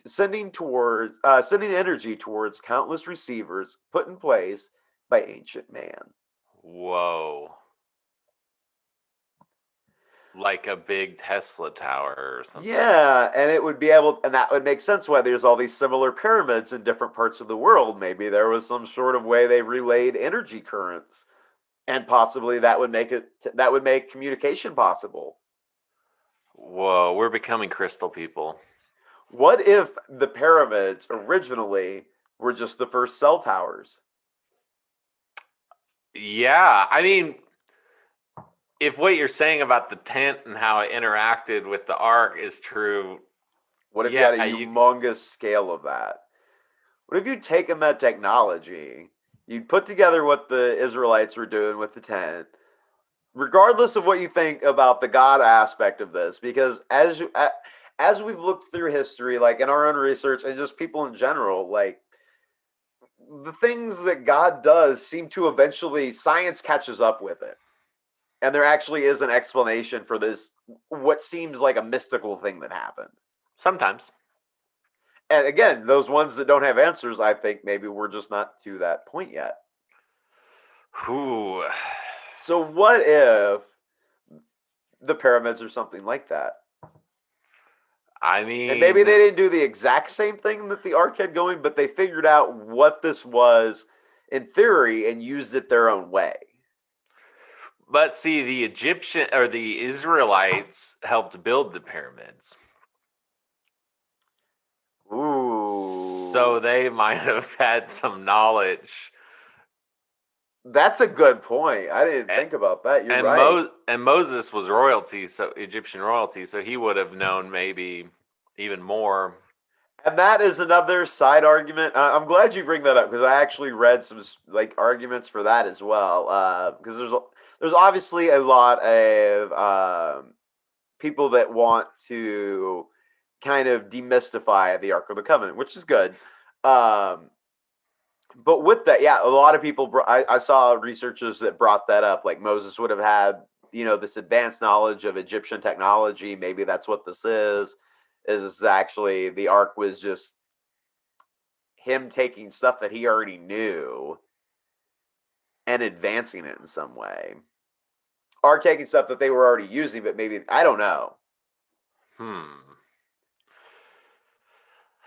energy towards countless receivers put in place by ancient man. Whoa. Like a big Tesla tower or something. Yeah, and it would be able, and that would make sense why there's all these similar pyramids in different parts of the world. Maybe there was some sort of way they relayed energy currents, and possibly that would make communication possible. Whoa, we're becoming crystal people. What if the pyramids originally were just the first cell towers? Yeah, I mean, if what you're saying about the tent and how it interacted with the ark is true, What if you had a yeah, you humongous scale of that? What if you'd taken that technology, you'd put together what the Israelites were doing with the tent, regardless of what you think about the God aspect of this, because as we've looked through history, like in our own research and just people in general, like the things that God does seem to eventually science catches up with it. And there actually is an explanation for this what seems like a mystical thing that happened. sometimes. And again, those ones that don't have answers, I think maybe we're just not to that point yet. Whew. So what if the pyramids or something like that? I And maybe mean, they didn't do the exact same thing that the Ark had going, but they figured out what this was in theory and used it their own way. but see, the Egyptian or the Israelites helped build the pyramids. So Ooh. they might have had some knowledge That's a good point. I didn't And, think about that. You're right. and Moses was royalty, so Egyptian royalty, so he would have known maybe even more. And that is another side argument. I'm glad you bring that up because I actually read some like arguments for that as well. Because there's obviously a lot of people that want to kind of demystify the Ark of the Covenant, which is good. Um, but with that, yeah, a lot of people. I saw researchers that brought that up. Like Moses would have had, this advanced knowledge of Egyptian technology. Maybe that's what this is. Is actually the Ark was just him taking stuff that he already knew and advancing it in some way, or taking stuff that they were already using, but maybe I don't know. Hmm.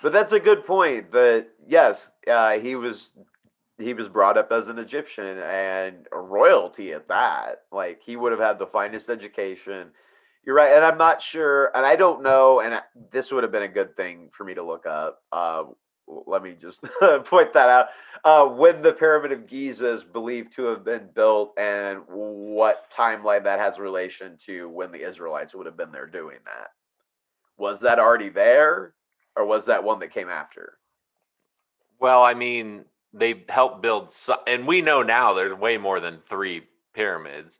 But that's a good point. That yes, he was brought up as an Egyptian and a royalty at that. Like he would have had the finest education. You're right, and I'm not sure, and I don't know, and this would have been a good thing for me to look up. Let me just point that out. When the Pyramid of Giza is believed to have been built, and what timeline that has relation to when the Israelites would have been there doing that. Was that already there, or was that one that came after? Well, I mean, they helped build, and we know now there's way more than 3 pyramids,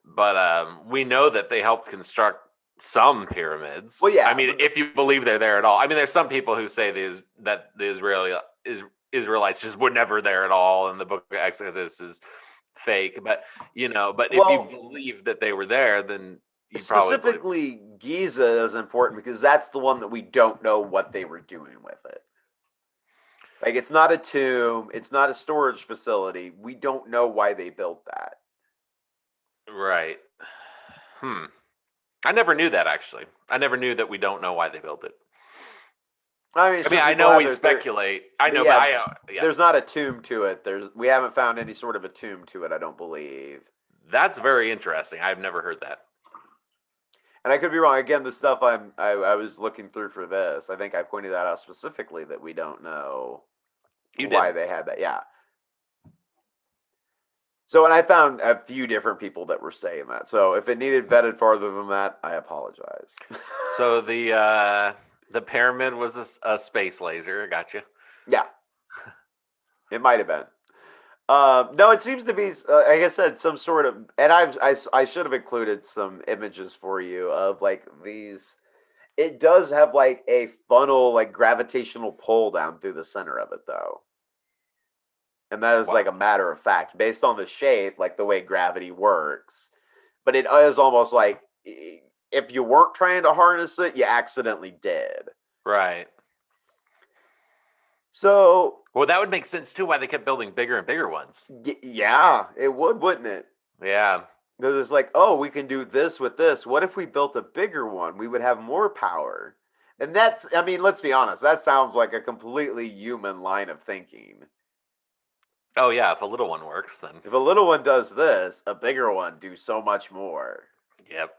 but we know that they helped construct some pyramids. Well, I yeah, mean, but if you believe they're there at all. I mean, there's some people who say that the Israelites just were never there at all, and the Book of Exodus is fake. But if you well, believe that they were there, then you probably believe. specifically Giza is important because that's the one that we don't know what they were doing with it. Like it's not a tomb, it's not a storage facility. We don't know why they built that. Right. Hmm. I never knew that actually. I never knew that we don't know why they built it. I mean, I mean, sure, I people know have we their theory, speculate. I but know, but yeah, yeah, there's not a tomb to it. We haven't found any sort of a tomb to it. I don't believe. that's very interesting. I've never heard that. And I could be wrong. Again, the stuff I was looking through for this, I think I pointed that out specifically that we don't know You why did. they had that. Yeah. So, and I found a few different people that were saying that. So, if it needed vetted farther than that, I apologize. So the pyramid was a space laser. I got you. Yeah, it might have been. No, it seems to be, like I said, some sort of, and I should have included some images for you of like these. It does have like a funnel, like gravitational pull down through the center of it, though. And that is like a Wow. matter of fact, based on the shape, like the way gravity works. But it is almost like if you weren't trying to harness it, you accidentally did. Right. So, Well, that would make sense too. Why they kept building bigger and bigger ones. yeah, it would, wouldn't it? Yeah. Because it's like, oh, we can do this with this. What if we built a bigger one? We would have more power. And that's, I mean, let's be honest, that sounds like a completely human line of thinking. Oh yeah. If a little one works, then If a little one does this, a bigger one do so much more. yep.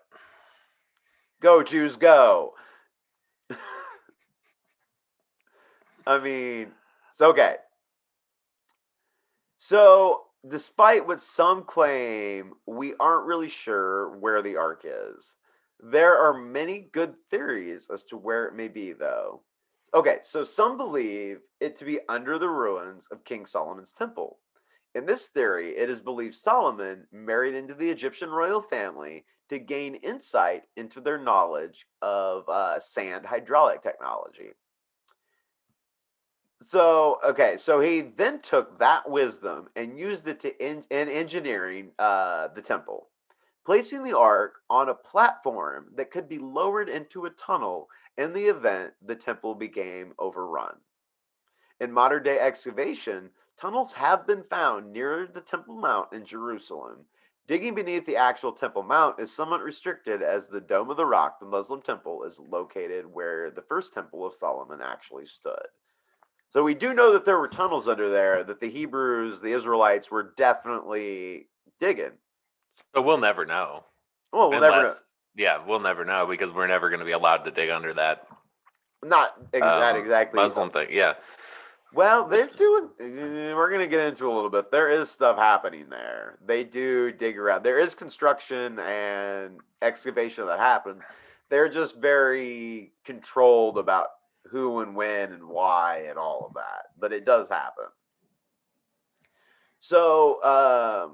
Go, Jews, go. I mean, it's okay. So, despite what some claim, we aren't really sure where the Ark is. There are many good theories as to where it may be, though. Okay, so some believe it to be under the ruins of King Solomon's temple. In this theory, it is believed Solomon married into the Egyptian royal family to gain insight into their knowledge of sand hydraulic technology. So okay, so he then took that wisdom and used it in engineering the temple, placing the ark on a platform that could be lowered into a tunnel in the event the temple became overrun. In modern day excavation, tunnels have been found near the Temple Mount in Jerusalem. Digging beneath the actual Temple Mount is somewhat restricted as the Dome of the Rock, the Muslim temple, is located where the first temple of Solomon actually stood. So we do know that there were tunnels under there that the Hebrews, the Israelites, were definitely digging. So we'll never know Well, we'll never know. unless, yeah, we'll never know because we're never going to be allowed to dig under that Not that exactly. Muslim thing. Yeah. Well, they're doing. We're gonna get into a little bit. There is stuff happening there. They do dig around. There is construction and excavation that happens. They're just very controlled about who and when and why and all of that. But it does happen. So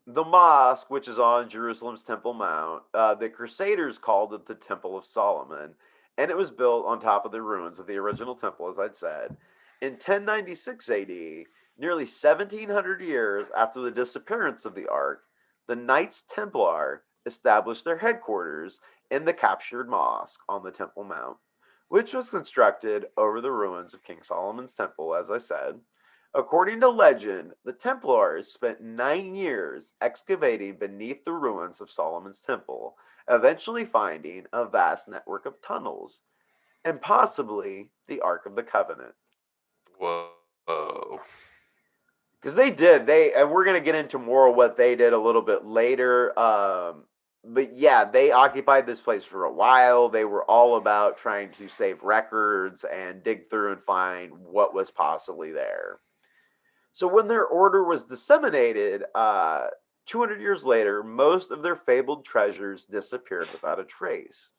the mosque, which is on Jerusalem's Temple Mount, the Crusaders called it the Temple of Solomon, and it was built on top of the ruins of the original temple, as I'd said. In 1096 AD, nearly 1700 years after the disappearance of the Ark, the Knights Templar established their headquarters in the captured mosque on the Temple Mount, which was constructed over the ruins of King Solomon's Temple, as I said. According to legend, the Templars spent 9 years excavating beneath the ruins of Solomon's Temple, eventually finding a vast network of tunnels and possibly the Ark of the Covenant. Whoa. Because they did, and we're gonna get into more of what they did a little bit later. But yeah, they occupied this place for a while. They were all about trying to save records and dig through and find what was possibly there. So when their order was disseminated, 200 years later, most of their fabled treasures disappeared without a trace.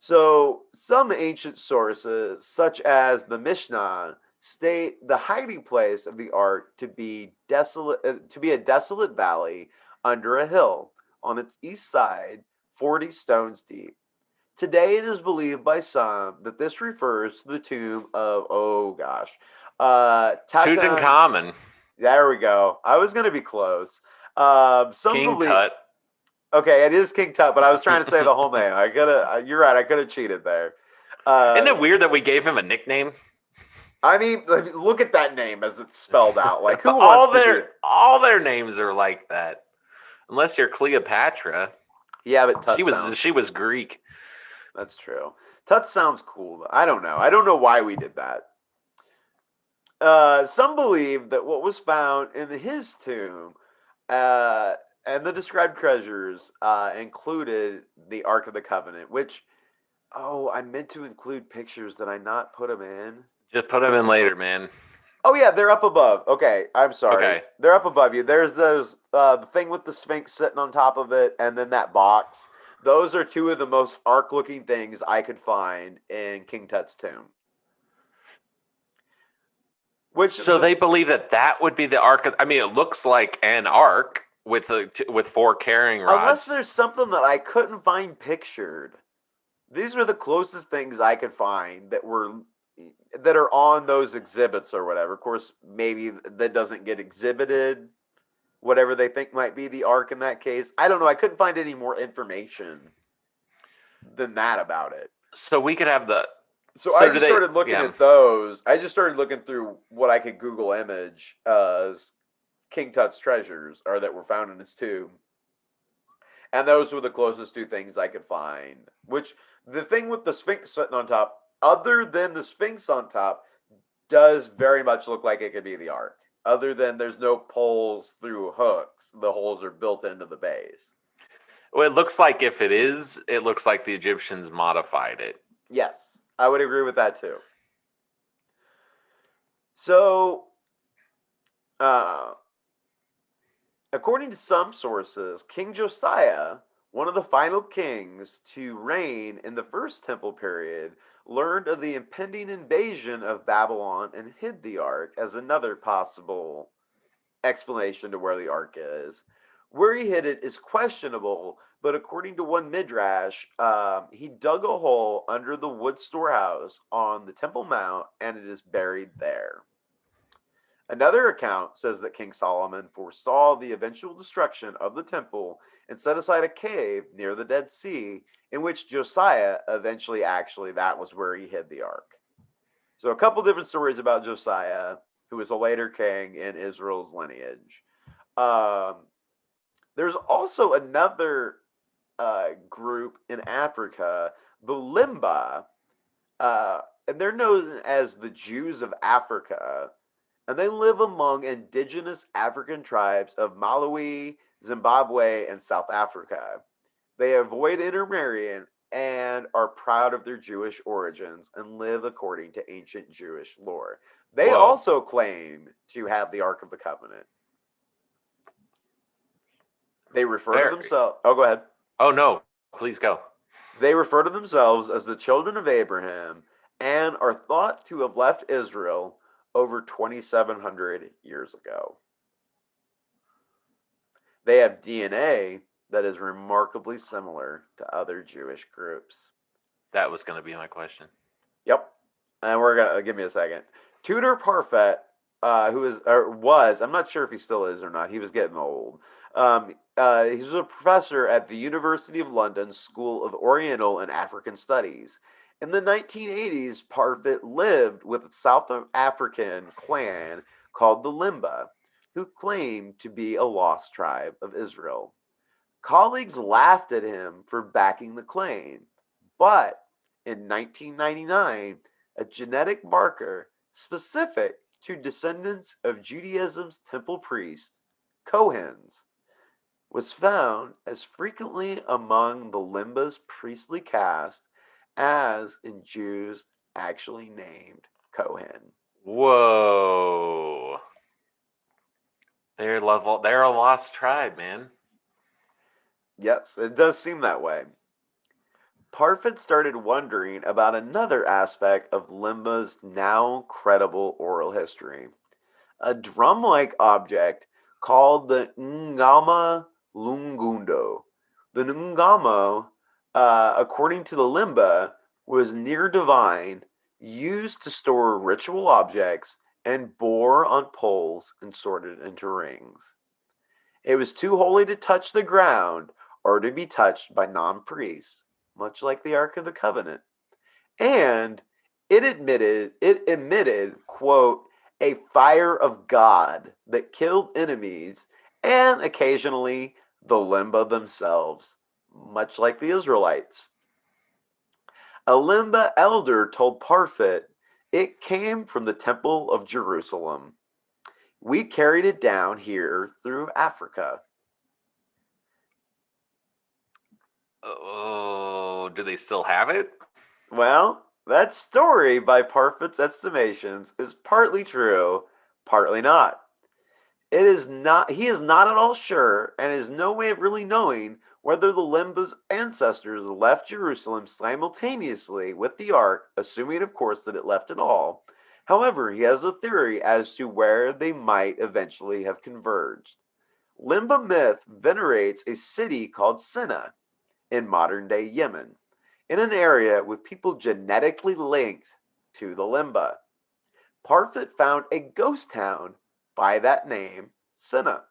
So some ancient sources, such as the Mishnah, state the hiding place of the ark to be a desolate valley under a hill on its east side, 40 stones deep. Today, it is believed by some that this refers to the tomb of, oh gosh, Tatan. Tutankhamun. There we go. I was going to be close. Some King believe. Tut. Okay, it is King Tut, but I was trying to say the whole name. I could. You're right. I could have cheated there. Isn't Uh, it weird that we gave him a nickname? I mean, look at that name as it's spelled out. Like, who wants all to be? their names are like that. Unless you're Cleopatra. Yeah, but Tut She was Greek. That's true. Tut sounds cool. I don't know. I don't know why we did that. Some believe that what was found in his tomb and the described treasures included the Ark of the Covenant, which, oh, I meant to include pictures. Did I not put them in? Just put them in later, man. Oh, yeah, they're up above. Okay, I'm sorry. Okay. They're up above you. There's the thing with the Sphinx sitting on top of it, and then that box. Those are two of the most ark-looking things I could find in King Tut's tomb. So they believe that would be the ark. I mean, it looks like an ark with four carrying rods. Unless there's something that I couldn't find pictured. These were the closest things I could find that are on those exhibits or whatever. Of course, maybe that doesn't get exhibited. Whatever they think might be the ark in that case. I don't know. I couldn't find any more information than that about it. So we could have the. So I just started looking at those. I just started looking through what I could Google image as King Tut's treasures, or that were found in his tomb. And those were the closest two things I could find. Which, the thing with the Sphinx sitting on top, other than the Sphinx on top, does very much look like it could be the Ark. Other than there's no poles through hooks. The holes are built into the base. Well, it looks like if it is, it looks like the Egyptians modified it. Yes, I would agree with that too. So, according to some sources, King Josiah, one of the final kings to reign in the First Temple period, learned of the impending invasion of Babylon and hid the Ark as another possible explanation to where the Ark is. Where he hid it is questionable, but according to one midrash, he dug a hole under the wood storehouse on the Temple Mount, and it is buried there. Another account says that King Solomon foresaw the eventual destruction of the temple and set aside a cave near the Dead Sea, in which Josiah eventually that was where he hid the Ark. So a couple different stories about Josiah, who was a later king in Israel's lineage. There's also another group in Africa, the Limba, and they're known as the Jews of Africa, and they live among indigenous African tribes of Malawi, Zimbabwe, and South Africa. They avoid intermarrying and are proud of their Jewish origins and live according to ancient Jewish lore. They Whoa. also claim to have the Ark of the Covenant. They refer to Very. themselves. Oh, go ahead. Oh no. Please go. They refer to themselves as the children of Abraham and are thought to have left Israel over 2,700 years ago. They have DNA that is remarkably similar to other Jewish groups. That was going to be my question. Yep. And we're gonna give me a second. Tudor Parfait, who is or was, I'm not sure if he still is or not. He was getting old. He was a professor at the University of London School of Oriental and African Studies. In the 1980s, Parfait lived with a South African clan called the Limba, who claimed to be a lost tribe of Israel. Colleagues laughed at him for backing the claim, but in 1999, a genetic marker specific to descendants of Judaism's temple priest, Kohens, was found as frequently among the Limba's priestly caste as in Jews actually named Kohen. Whoa. They're a lost tribe, man. Yes, it does seem that way. Parfit started wondering about another aspect of Limba's now credible oral history. A drum like object called the Ngama Lungundo. The Ngamo, according to the Limba, was near divine, used to store ritual objects, and bore on poles and sorted into rings. It was too holy to touch the ground or to be touched by non priests, much like the Ark of the Covenant. And it emitted, quote, a fire of God that killed enemies and occasionally the Limba themselves, much like the Israelites. A Limba elder told Parfit it came from the Temple of Jerusalem. We carried it down here through Africa. Oh, do they still have it? Well, that story, by Parfit's estimations, is partly true, partly not. It is not he is not at all sure and has no way of really knowing whether the Limba's ancestors left Jerusalem simultaneously with the ark, assuming of course that it left at all. However, he has a theory as to where they might eventually have converged. Limba myth venerates a city called Sinna in modern day Yemen, in an area with people genetically linked to the Limba. Parfit found a ghost town by that name, Sinna.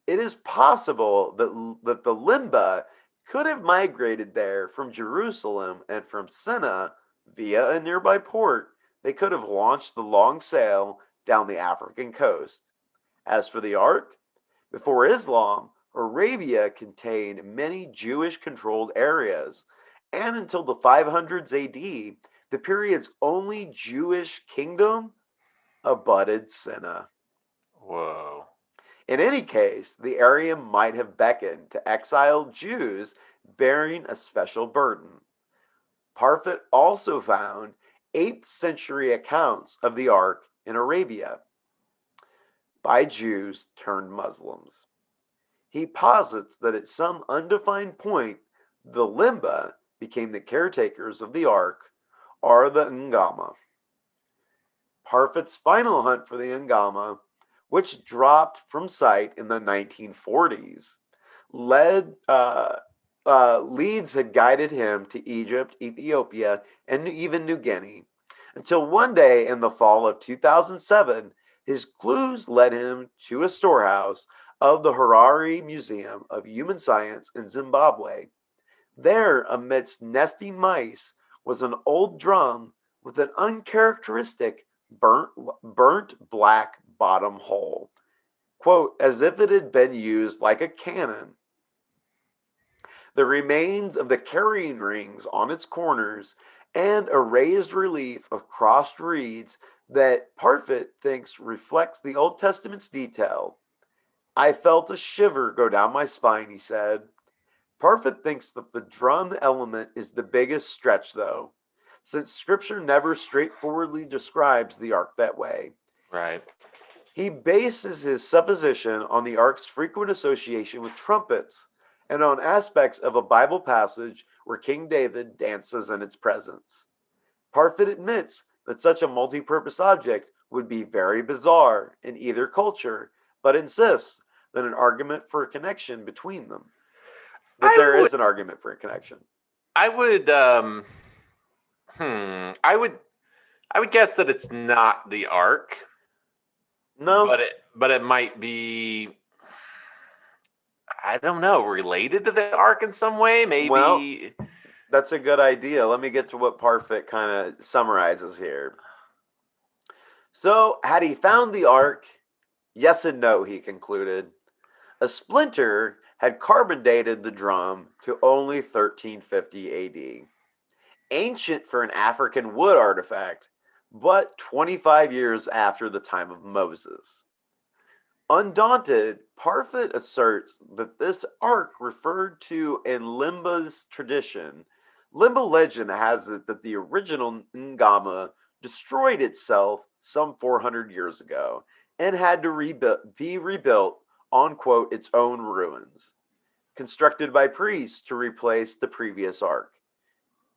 It is possible that the Limba could have migrated there from Jerusalem and from Sinna via a nearby port. They could have launched the long sail down the African coast. As for the Ark, before Islam, Arabia contained many Jewish controlled areas, and until the 500s AD, the period's only Jewish kingdom abutted Sinna. Whoa. In any case, the area might have beckoned to exiled Jews bearing a special burden. Parfit also found 8th century accounts of the Ark in Arabia by Jews turned Muslims. He posits that at some undefined point, the Limba became the caretakers of the Ark, or the Ngama. Parfit's final hunt for the Ngama, which dropped from sight in the 1940s, leads had guided him to Egypt, Ethiopia, and even New Guinea, until one day in the fall of 2007, his clues led him to a storehouse of the Harare Museum of Human Science in Zimbabwe. There, amidst nesting mice, was an old drum with an uncharacteristic burnt black bottom hole, quote, as if it had been used like a cannon. The remains of the carrying rings on its corners and a raised relief of crossed reeds that Parfit thinks reflects the Old Testament's detail. I felt a shiver go down my spine, he said. Parfit thinks that the drum element is the biggest stretch, though, since scripture never straightforwardly describes the ark that way. Right. He bases his supposition on the ark's frequent association with trumpets and on aspects of a Bible passage where King David dances in its presence. Parfit admits that such a multi purpose object would be very bizarre in either culture, but insists that an argument for a connection between them, that I there would is an argument for a connection. I would I would guess that it's not the ark, No, but it might be, I don't know, related to the ark in some way, well, maybe. that's a good idea. Let me get to what Parfit kind of summarizes here. So, had he found the ark? Yes and no, he concluded. A splinter had carbon dated the drum to only 1350 AD. Ancient for an African wood artifact, but 25 years after the time of Moses. Undaunted, Parfit asserts that this ark referred to in Limba's tradition. Limba legend has it that the original Ngama destroyed itself some 400 years ago and had to be rebuilt on, quote, its own ruins, constructed by priests to replace the previous ark.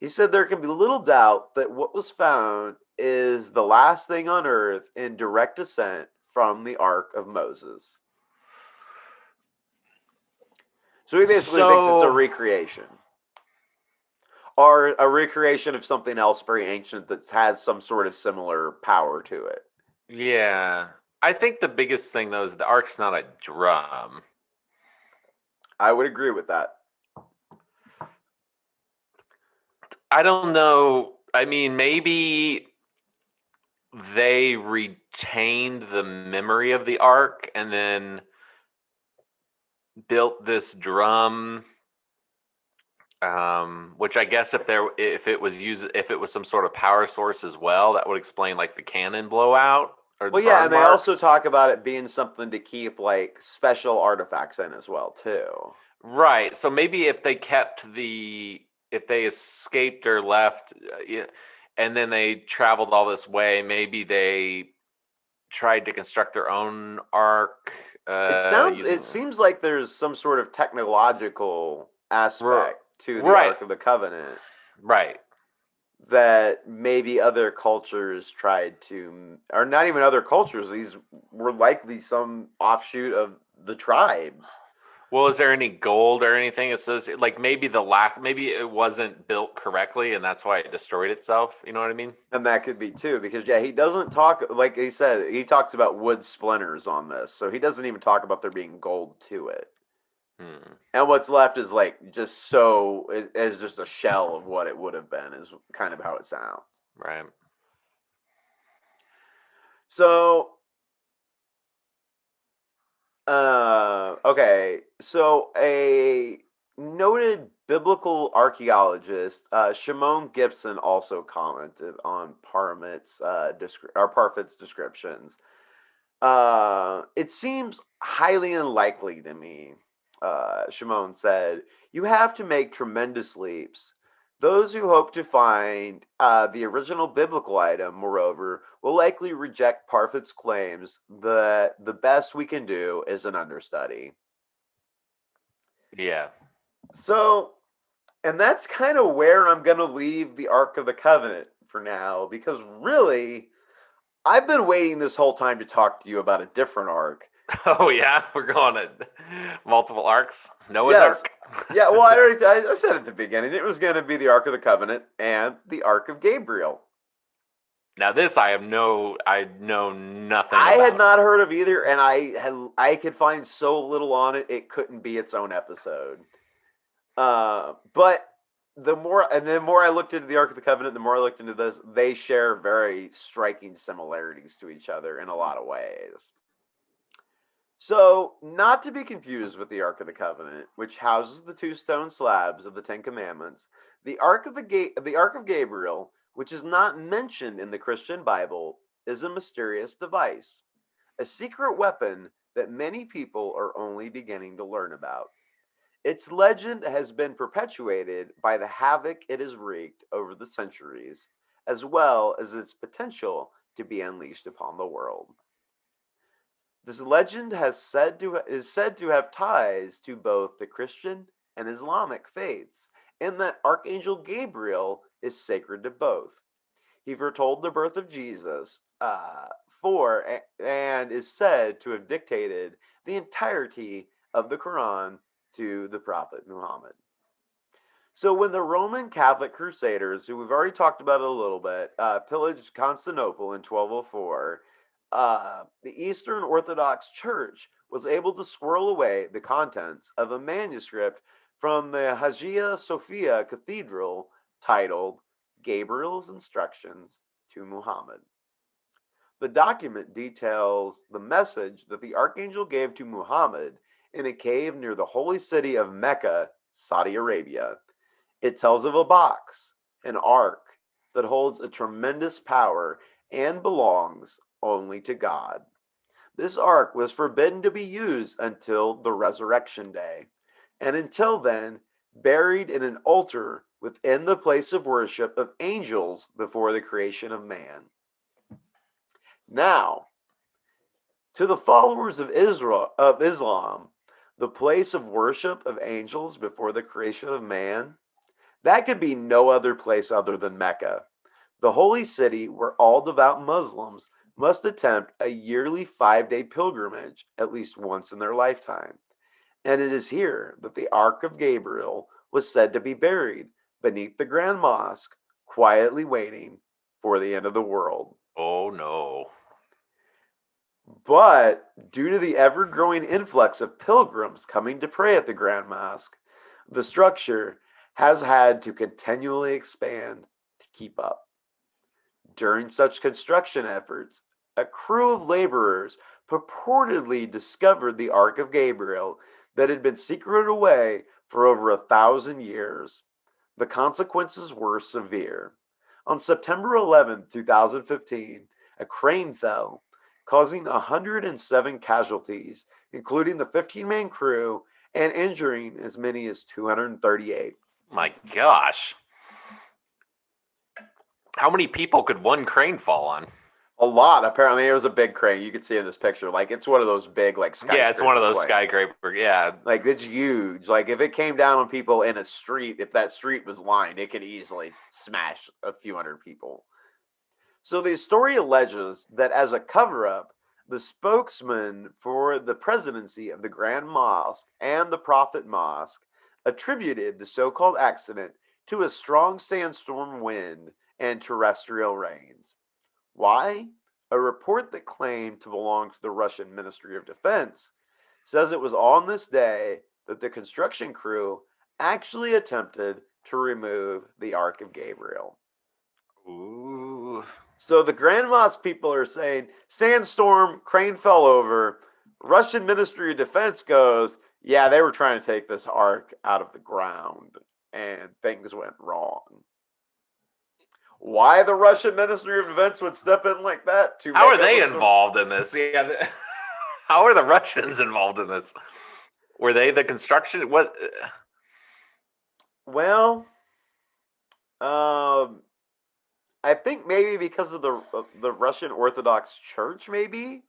He said there can be little doubt that what was found is the last thing on earth in direct descent from the Ark of Moses. So he basically thinks it's a So recreation. Or a recreation of something else very ancient that has some sort of similar power to it. yeah, I think the biggest thing though is the ark's not a drum. I would agree with that. I don't know. I mean, maybe they retained the memory of the ark and then built this drum, which I guess if it was some sort of power source as well, that would explain like the cannon blowout or the Well, yeah, burn and they also marks. talk about it being something to keep like special artifacts in as well, too. Right. So maybe if they escaped or left, yeah, and then they traveled all this way, maybe they tried to construct their own ark It using. seems like there's some sort of technological R- aspect to the right. Ark of the Covenant Right. that maybe other cultures tried to, or not even other cultures, these were likely some offshoot of the tribes. Well, is there any gold or anything associated? Like maybe it wasn't built correctly, and that's why it destroyed itself. You know what I mean? And that could be too, because yeah, he doesn't talk, like he said, he talks about wood splinters on this, so he doesn't even talk about there being gold to it. Hmm. And what's left is like just so is just a shell of what it would have been, is kind of how it sounds. Right. So okay. So a noted biblical archaeologist, Shimon Gibson, also commented on Parfit's descriptions. It seems highly unlikely to me, Shimon said. You have to make tremendous leaps. Those who hope to find the original biblical item, moreover, will likely reject Parfit's claims that the best we can do is an understudy. Yeah. So, and that's kind of where I'm going to leave the Ark of the Covenant for now, because really, I've been waiting this whole time to talk to you about a different ark. Oh yeah, we're going to multiple arcs. Noah's Yes. Ark. Yeah, well, I said at the beginning it was going to be the Ark of the Covenant and the Ark of Gabriel. Now this I know nothing I had about. not heard of either, and I could find so little on it, it couldn't be its own episode. But the more I looked into the Ark of the Covenant, the more I looked into this, they share very striking similarities to each other in a lot of ways. So, not to be confused with the Ark of the Covenant, which houses the two stone slabs of the Ten Commandments, the Ark of Gabriel, which is not mentioned in the Christian Bible, is a mysterious device, a secret weapon that many people are only beginning to learn about. Its legend has been perpetuated by the havoc it has wreaked over the centuries, as well as its potential to be unleashed upon the world. This legend is said to have ties to both the Christian and Islamic faiths, in that Archangel Gabriel is sacred to both. He foretold the birth of Jesus, and is said to have dictated the entirety of the Quran to the Prophet Muhammad. So when the Roman Catholic Crusaders, who we've already talked about it a little bit, pillaged Constantinople in 1204, the Eastern Orthodox Church was able to squirrel away the contents of a manuscript from the Hagia Sophia Cathedral titled Gabriel's Instructions to Muhammad. The document details the message that the archangel gave to Muhammad in a cave near the holy city of Mecca, Saudi Arabia. It tells of a box, an ark, that holds a tremendous power and belongs only to God. This ark was forbidden to be used until the resurrection day, and until then, buried in an altar within the place of worship of angels before the creation of man. Now, to the followers of Islam, the place of worship of angels before the creation of man, that could be no other place other than Mecca, the holy city where all devout Muslims must attempt a yearly 5-day pilgrimage at least once in their lifetime. And it is here that the Ark of Gabriel was said to be buried beneath the Grand Mosque, quietly waiting for the end of the world. Oh no. But due to the ever growing influx of pilgrims coming to pray at the Grand Mosque, the structure has had to continually expand to keep up. During such construction efforts, a crew of laborers purportedly discovered the Ark of Gabriel that had been secreted away for over 1,000 years. The consequences were severe. On September 11, 2015, a crane fell, causing 107 casualties, including the 15-man crew, and injuring as many as 238. My gosh. How many people could one crane fall on? A lot, apparently. It was a big crane. You can see in this picture. Like, it's one of those big, like, skyscraper Yeah, it's one of those planes. skyscraper. Yeah. Like, it's huge. Like, if it came down on people in a street, if that street was lined, it could easily smash a few hundred people. So the story alleges that as a cover-up, the spokesman for the presidency of the Grand Mosque and the Prophet Mosque attributed the so-called accident to a strong sandstorm wind and terrestrial rains. Why? A report that claimed to belong to the Russian Ministry of Defense says it was on this day that the construction crew actually attempted to remove the Ark of Gabriel. Ooh. So the Grand Mosque people are saying, sandstorm, crane fell over. Russian Ministry of Defense goes, yeah, they were trying to take this ark out of the ground, and things went wrong. Why the Russian Ministry of Defense would step in like that? How are they involved in this? Yeah. How are the Russians involved in this? Were they the construction? What? Well, I think maybe because of the Russian Orthodox Church, maybe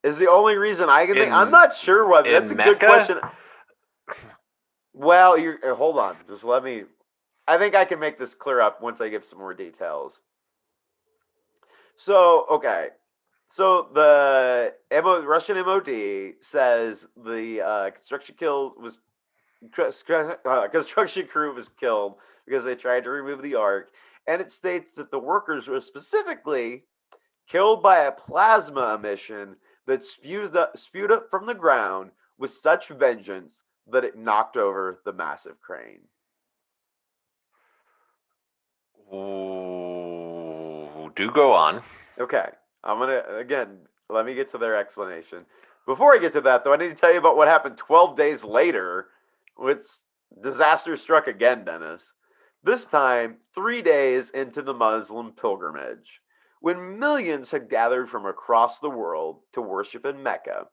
is the only reason I can think. I'm not sure what. That's a good question. Well, you hold on. Just let me. I think I can make this clear up once I give some more details. So, okay. So the Russian MOD says the construction crew was killed because they tried to remove the ark, and it states that the workers were specifically killed by a plasma emission that spewed up from the ground with such vengeance that it knocked over the massive crane. Ooh, do go on. Okay, let me get to their explanation. Before I get to that, though, I need to tell you about what happened 12 days later. Which disaster struck again, Dennis. This time, 3 days into the Muslim pilgrimage, when millions had gathered from across the world to worship in Mecca.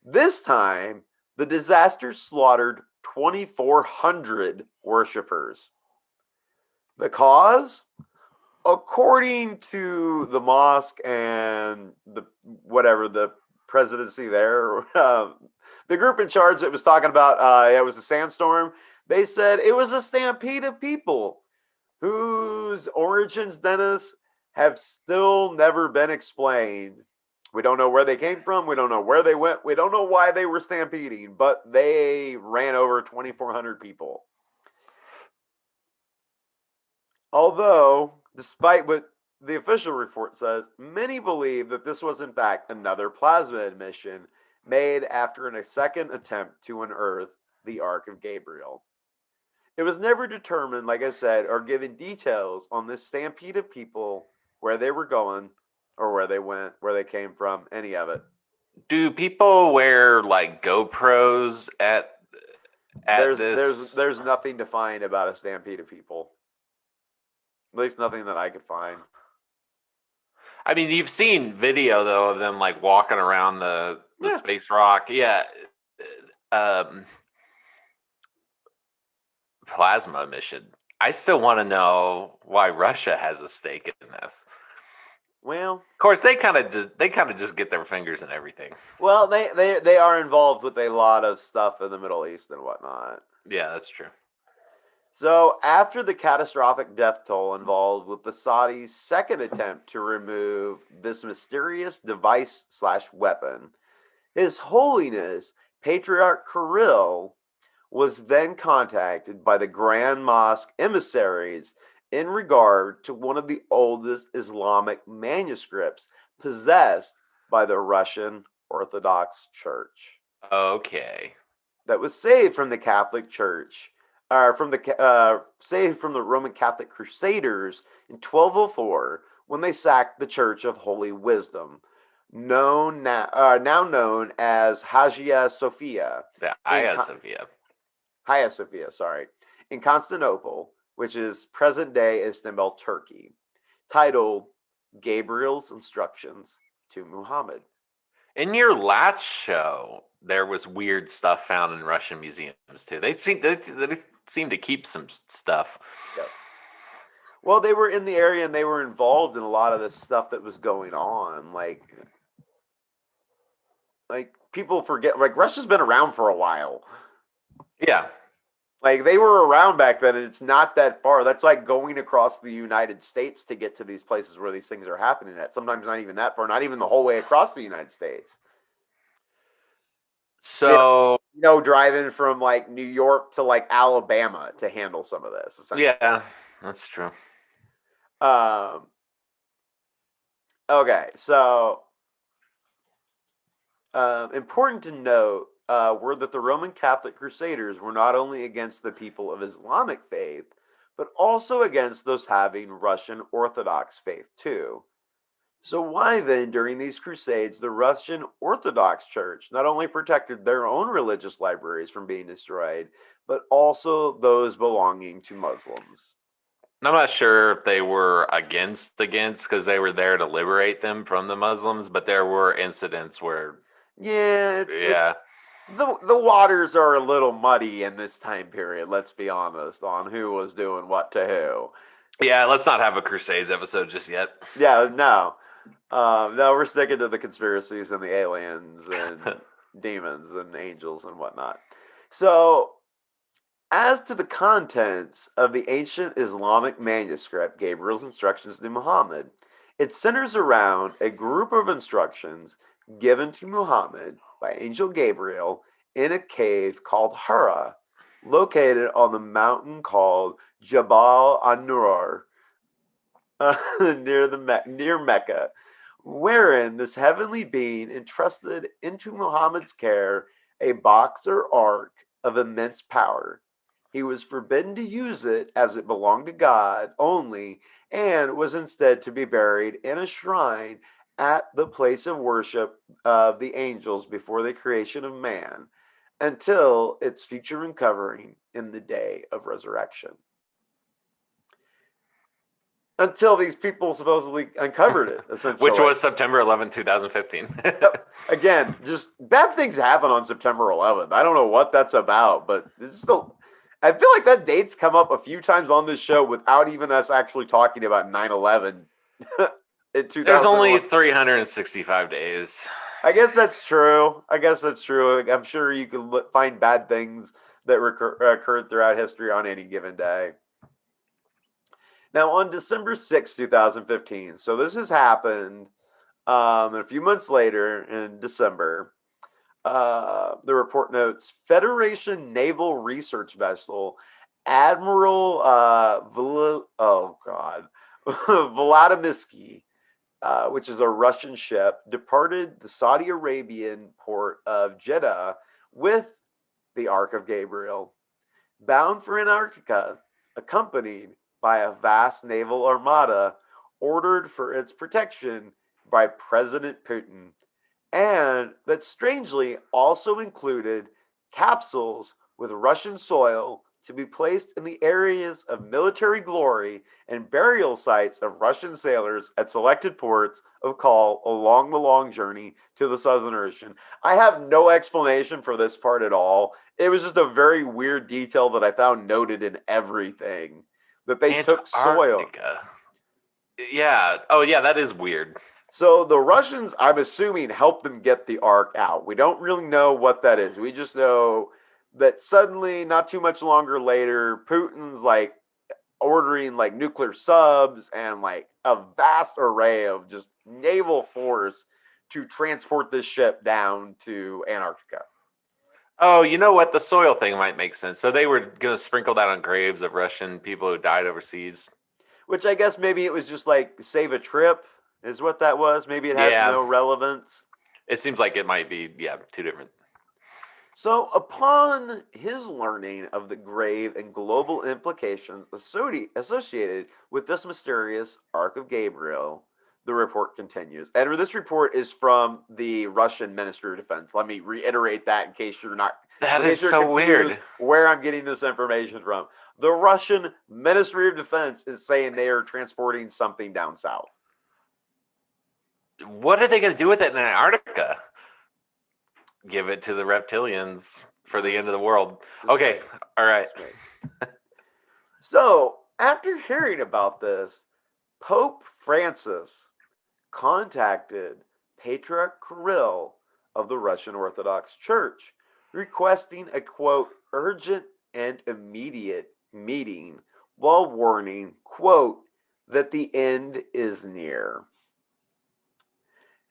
This time, The disaster slaughtered 2,400 worshippers. The cause? According to the mosque and the presidency there, the group in charge that was talking about it was a sandstorm. They said it was a stampede of people whose origins, Dennis, have still never been explained. We don't know where they came from. We don't know where they went. We don't know why they were stampeding, but they ran over 2,400 people. Although, despite what the official report says, many believe that this was in fact another plasma emission made after a second attempt to unearth the Ark of Gabriel. It was never determined, like I said, or given details on this stampede of people, where they were going, or where they went, where they came from, any of it. Do people wear like GoPros at this? There's nothing to find about a stampede of people. At least nothing that I could find. I mean, you've seen video though of them like walking around the space rock. Yeah. Um, Plasma emission. I still want to know why Russia has a stake in this. Well, of course, they kind of just get their fingers in everything. Well, they are involved with a lot of stuff in the Middle East and whatnot. Yeah, that's true. So, after the catastrophic death toll involved with the Saudis' second attempt to remove this mysterious device/weapon, His Holiness Patriarch Kirill was then contacted by the Grand Mosque emissaries in regard to one of the oldest Islamic manuscripts possessed by the Russian Orthodox Church. Okay. That was saved from the Catholic Church, saved from the Roman Catholic Crusaders in 1204 when they sacked the Church of Holy Wisdom, now known as Hagia Sophia. Yeah, Hagia Sophia. Hagia Sophia, sorry, in Constantinople, which is present-day Istanbul, Turkey, titled Gabriel's Instructions to Muhammad. In your last show, there was weird stuff found in Russian museums too. They seem to keep some stuff. Yes. Well, they were in the area and they were involved in a lot of this stuff that was going on. Like people forget, like Russia's been around for a while. Yeah. Like they were around back then, and it's not that far. That's like going across the United States to get to these places where these things are happening at. Sometimes not even that far, not even the whole way across the United States. So, driving from like New York to like Alabama to handle some of this. Yeah, that's true. Okay, so important to note were that the Roman Catholic Crusaders were not only against the people of Islamic faith, but also against those having Russian Orthodox faith too. So why then, during these crusades, the Russian Orthodox Church not only protected their own religious libraries from being destroyed, but also those belonging to Muslims? I'm not sure if they were against because they were there to liberate them from the Muslims, but there were incidents where the waters are a little muddy in this time period, let's be honest, on who was doing what to who. Yeah, let's not have a Crusades episode just yet. Yeah, no. No, we're sticking to the conspiracies and the aliens and demons and angels and whatnot. So, as to the contents of the ancient Islamic manuscript, Gabriel's Instructions to Muhammad, it centers around a group of instructions given to Muhammad by Angel Gabriel in a cave called Hira, located on the mountain called Jabal an-Nur, near Mecca, wherein this heavenly being entrusted into Muhammad's care a box or ark of immense power. He was forbidden to use it as it belonged to God only, and was instead to be buried in a shrine at the place of worship of the angels before the creation of man, until its future uncovering in the day of resurrection. until these people supposedly uncovered it, Which essentially. was September 11th, 2015. Yep. Again, just bad things happen on September 11th. I don't know what that's about, but it's still. I feel like that date's come up a few times on this show without even us actually talking about 9/11 in There's only 2001. 365 days. I guess that's true. I guess that's true. I'm sure you could find bad things that occurred throughout history on any given day. Now, on December 6th, 2015, so this has happened a few months later in December. The report notes Federation Naval Research Vessel Admiral Vladimirsky, which is a Russian ship, departed the Saudi Arabian port of Jeddah with the Ark of Gabriel, bound for Antarctica, accompanied by a vast naval armada ordered for its protection by President Putin, and that strangely also included capsules with Russian soil to be placed in the areas of military glory and burial sites of Russian sailors at selected ports of call along the long journey to the Southern Ocean. I have no explanation for this part at all. It was just a very weird detail that I found noted in everything that they took soil. Antarctica. Yeah. Oh, yeah, that is weird. So the Russians, I'm assuming, helped them get the Ark out. We don't really know what that is. We just know that suddenly, not too much longer later, Putin's like ordering like nuclear subs and like a vast array of just naval force to transport this ship down to Antarctica. Oh, you know what? The soil thing might make sense. So they were going to sprinkle that on graves of Russian people who died overseas. Which I guess maybe it was just like save a trip, is what that was. Maybe it has Yeah. no relevance. It seems like it might be, yeah, two different. So, upon his learning of the grave and global implications associated with this mysterious Ark of Gabriel, the report continues. And this report is from the Russian Ministry of Defense. Let me reiterate that in case you're not. That In is case you're so confused weird. where I'm getting this information from. The Russian Ministry of Defense is saying they are transporting something down south. What are they going to do with it in Antarctica? Give it to the reptilians for the end of the world. Okay. All right. So, after hearing about this, Pope Francis contacted Patriarch Kirill of the Russian Orthodox Church, requesting a quote, urgent and immediate meeting while warning, quote, that the end is near.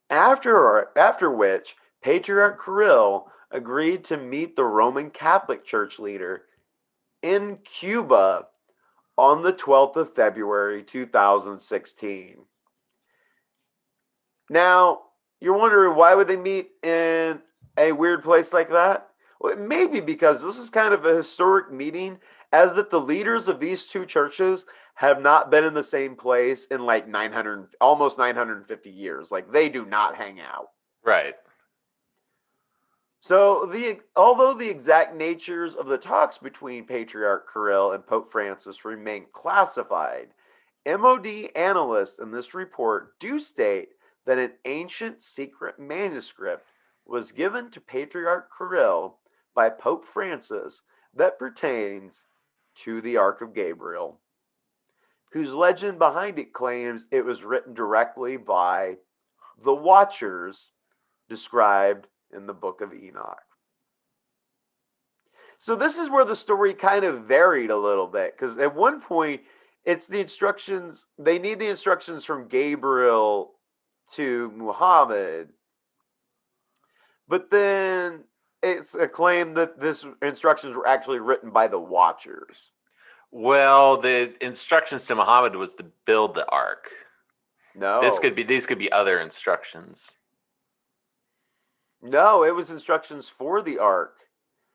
After which, Patriarch Kirill agreed to meet the Roman Catholic Church leader in Cuba on the 12th of February 2016. Now, you're wondering why would they meet in a weird place like that? Well, it may be because this is kind of a historic meeting, as that the leaders of these two churches have not been in the same place in like 900, almost 950 years. Like they do not hang out. Right. So, although the exact natures of the talks between Patriarch Kirill and Pope Francis remain classified, MOD analysts in this report do state that an ancient secret manuscript was given to Patriarch Kirill by Pope Francis that pertains to the Ark of Gabriel, whose legend behind it claims it was written directly by the Watchers described in the book of Enoch. So this is where the story kind of varied a little bit, because at one point it's the instructions, they need the instructions from Gabriel to Muhammad, but then it's a claim that this instructions were actually written by the Watchers. Well, the instructions to Muhammad was to build the ark. No. These could be other instructions. No, it was instructions for the ark.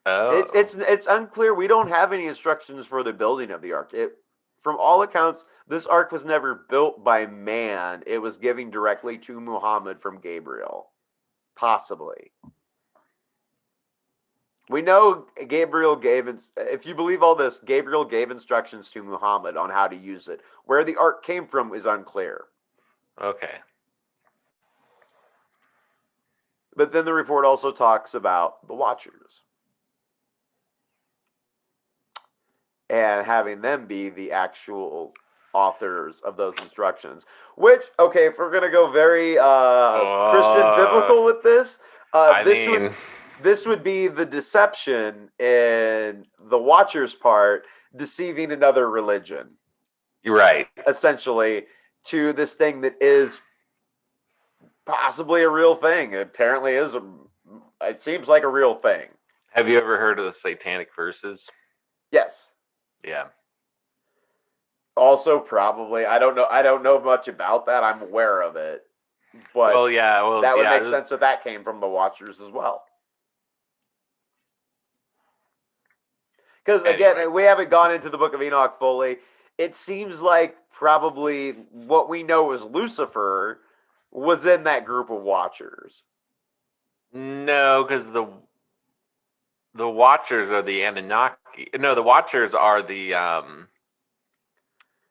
Oh. It's unclear. We don't have any instructions for the building of the ark. From all accounts, this ark was never built by man. It was given directly to Muhammad from Gabriel. Possibly. We know Gabriel gave, if you believe all this, Gabriel gave instructions to Muhammad on how to use it. Where the ark came from is unclear. Okay. But then the report also talks about the Watchers and having them be the actual authors of those instructions. Which, okay, if we're gonna go very Christian biblical with this, I this would mean, this would be the deception in the Watchers' part, deceiving another religion, you're right. essentially, to this thing that is possibly a real thing. It apparently is. It seems like a real thing. Have you ever heard of the satanic verses? Yes. Yeah. Also, probably I don't know. I don't know much about that. I'm aware of it, but Well, yeah. Well, that would yeah. make sense that came from the Watchers as well. Because again, Anyway. we haven't gone into the Book of Enoch fully. It seems like probably what we know as Lucifer was in that group of Watchers. No, because the Watchers are the Anunnaki. No, the Watchers are the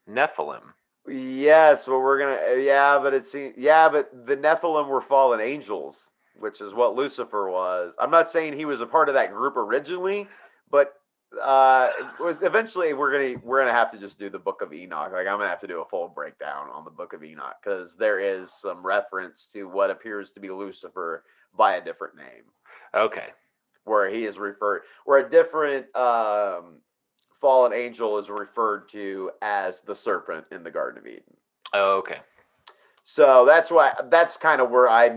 Nephilim. Yes, well, we're gonna. Yeah, but it seems. Yeah, but the Nephilim were fallen angels, which is what Lucifer was. I'm not saying he was a part of that group originally, but it was eventually we're gonna have to just do the Book of Enoch. Like I'm gonna have to do a full breakdown on the Book of Enoch because there is some reference to what appears to be Lucifer by a different name, Okay. where he is referred, where a different fallen angel is referred to as the serpent in the Garden of Eden. Okay. So that's kind of where I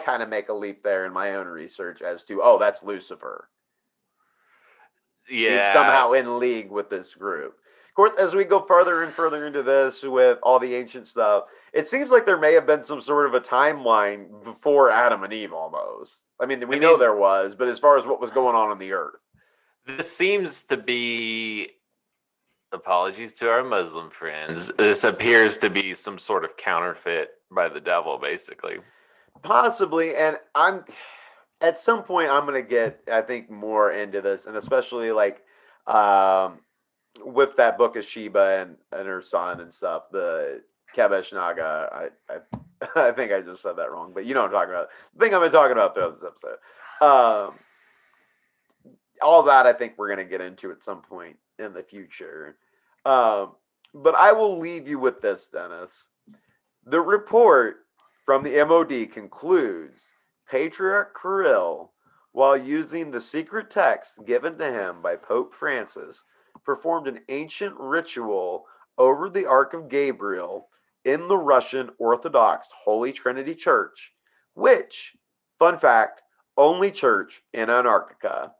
kind of make a leap there in my own research as to, oh, that's Lucifer. Yeah. He's somehow in league with this group. Of course, as we go further and further into this with all the ancient stuff, it seems like there may have been some sort of a timeline before Adam and Eve almost. I mean, we know there was, but as far as what was going on the earth. This seems to be, apologies to our Muslim friends, this appears to be some sort of counterfeit by the devil, basically. Possibly, and at some point I'm gonna get, I think, more into this, and especially like with that book of Sheba and her son and stuff, the Kabesh Naga. I think I just said that wrong, but you know what I'm talking about. The thing I've been talking about throughout this episode. All that I think we're gonna get into at some point in the future. But I will leave you with this, Dennis. The report from the MOD concludes Patriarch Kirill, while using the secret text given to him by Pope Francis, performed an ancient ritual over the Ark of Gabriel in the Russian Orthodox Holy Trinity Church, which, fun fact, only church in Antarctica.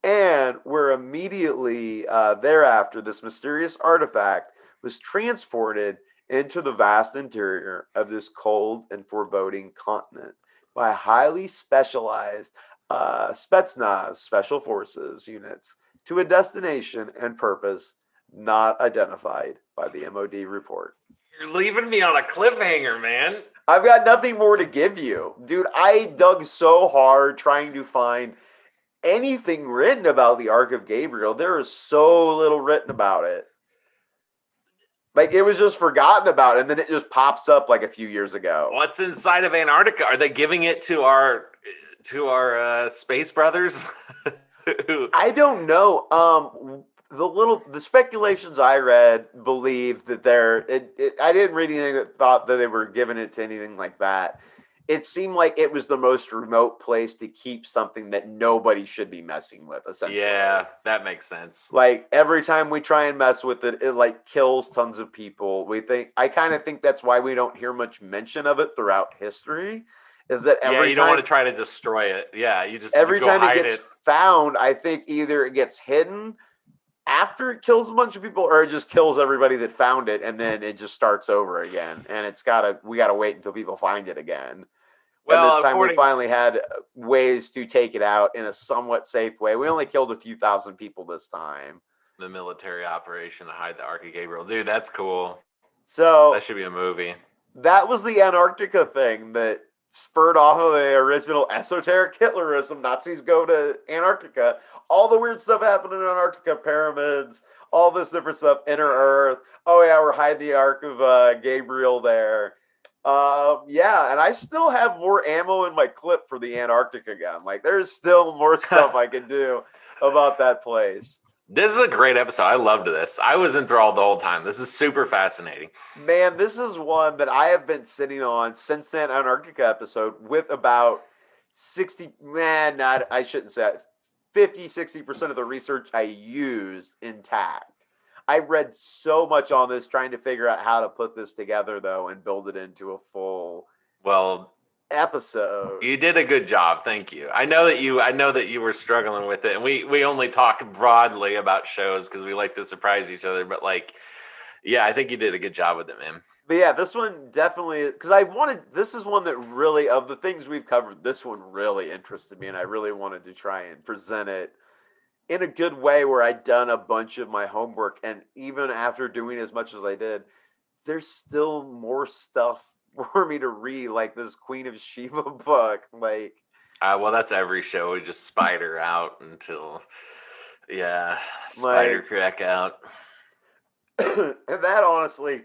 And where immediately thereafter, this mysterious artifact was transported into the vast interior of this cold and foreboding continent by highly specialized Spetsnaz special forces units to a destination and purpose not identified by the MOD report. You're leaving me on a cliffhanger, man. I've got nothing more to give you. Dude, I dug so hard trying to find anything written about the Ark of Gabriel. There is so little written about it. Like it was just forgotten about, and then it just pops up like a few years ago. What's inside of Antarctica? Are they giving it to our space brothers? I don't know. The speculations I read believe that I didn't read anything that thought that they were giving it to anything like that. It seemed like it was the most remote place to keep something that nobody should be messing with, essentially. Yeah, that makes sense. Like every time we try and mess with it, it like kills tons of people. I kind of think that's why we don't hear much mention of it throughout history. Is that you don't want to try to destroy it. Yeah, you just every time it gets found, I think either it gets hidden after it kills a bunch of people, or it just kills everybody that found it, and then it just starts over again. And we gotta wait until people find it again. Well, and this time we finally had ways to take it out in a somewhat safe way. We only killed a few thousand people this time. The military operation to hide the Ark of Gabriel. Dude, that's cool. So that should be a movie. That was the Antarctica thing that spurred off of the original esoteric Hitlerism. Nazis go to Antarctica. All the weird stuff happening in Antarctica, pyramids, all this different stuff, inner Earth. Oh yeah, we're hiding the Ark of Gabriel there. Yeah, and I still have more ammo in my clip for the Antarctica gun. Like, there's still more stuff I can do about that place. This is a great episode. I loved this. I was enthralled the whole time. This is super fascinating. Man, this is one that I have been sitting on since that Antarctica episode with about 60, man, not, I shouldn't say that, 50, 60% of the research I used intact. I read so much on this trying to figure out how to put this together, though, and build it into a full episode. You did a good job. Thank you. I know that you were struggling with it, and we only talk broadly about shows because we like to surprise each other. But yeah, I think you did a good job with it, man. But yeah, this one definitely, because this is one that really, of the things we've covered, this one really interested me, and I really wanted to try and present it in a good way where I'd done a bunch of my homework. And even after doing as much as I did, there's still more stuff for me to read, like this Queen of Sheba book. Like, well, that's every show. We just spider out until, spider crack out. And that, honestly,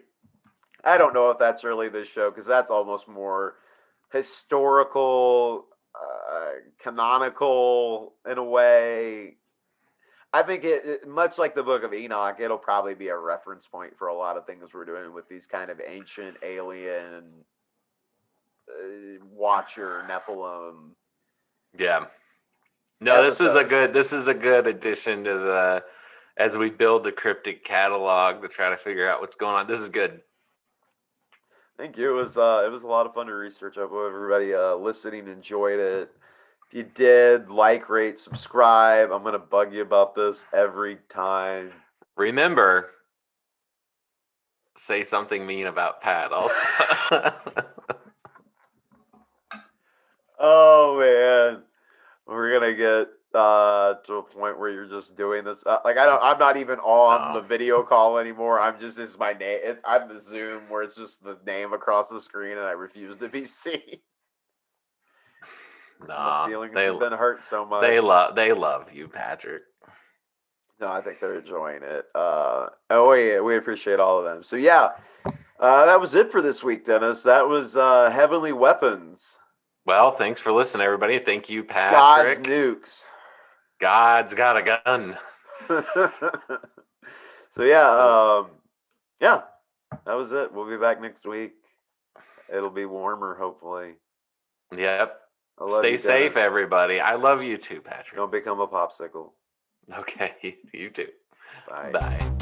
I don't know if that's really this show, because that's almost more historical, canonical in a way. I think it much like the Book of Enoch, it'll probably be a reference point for a lot of things we're doing with these kind of ancient alien watcher Nephilim. Yeah. No, this is a good addition to as we build the cryptic catalog to try to figure out what's going on. This is good. Thank you. It was a lot of fun to research. I hope everybody listening enjoyed it. If you did, like, rate, subscribe. I'm going to bug you about this every time. Remember, say something mean about Pat also. Oh, man. We're going to get to a point where you're just doing this. I'm not even on the video call anymore. This is my name. I'm the Zoom where it's just the name across the screen, and I refuse to be seen. No, feeling they've been hurt so much. They love you, Patrick. No, I think they're enjoying it. We appreciate all of them. So yeah, that was it for this week, Dennis. That was Heavenly Weapons. Well, thanks for listening, everybody. Thank you, Patrick. God's nukes. God's got a gun. So yeah, that was it. We'll be back next week. It'll be warmer, hopefully. Yep. Stay safe, everybody. I love you too, Patrick. Don't become a popsicle. Okay, you too. Bye. Bye.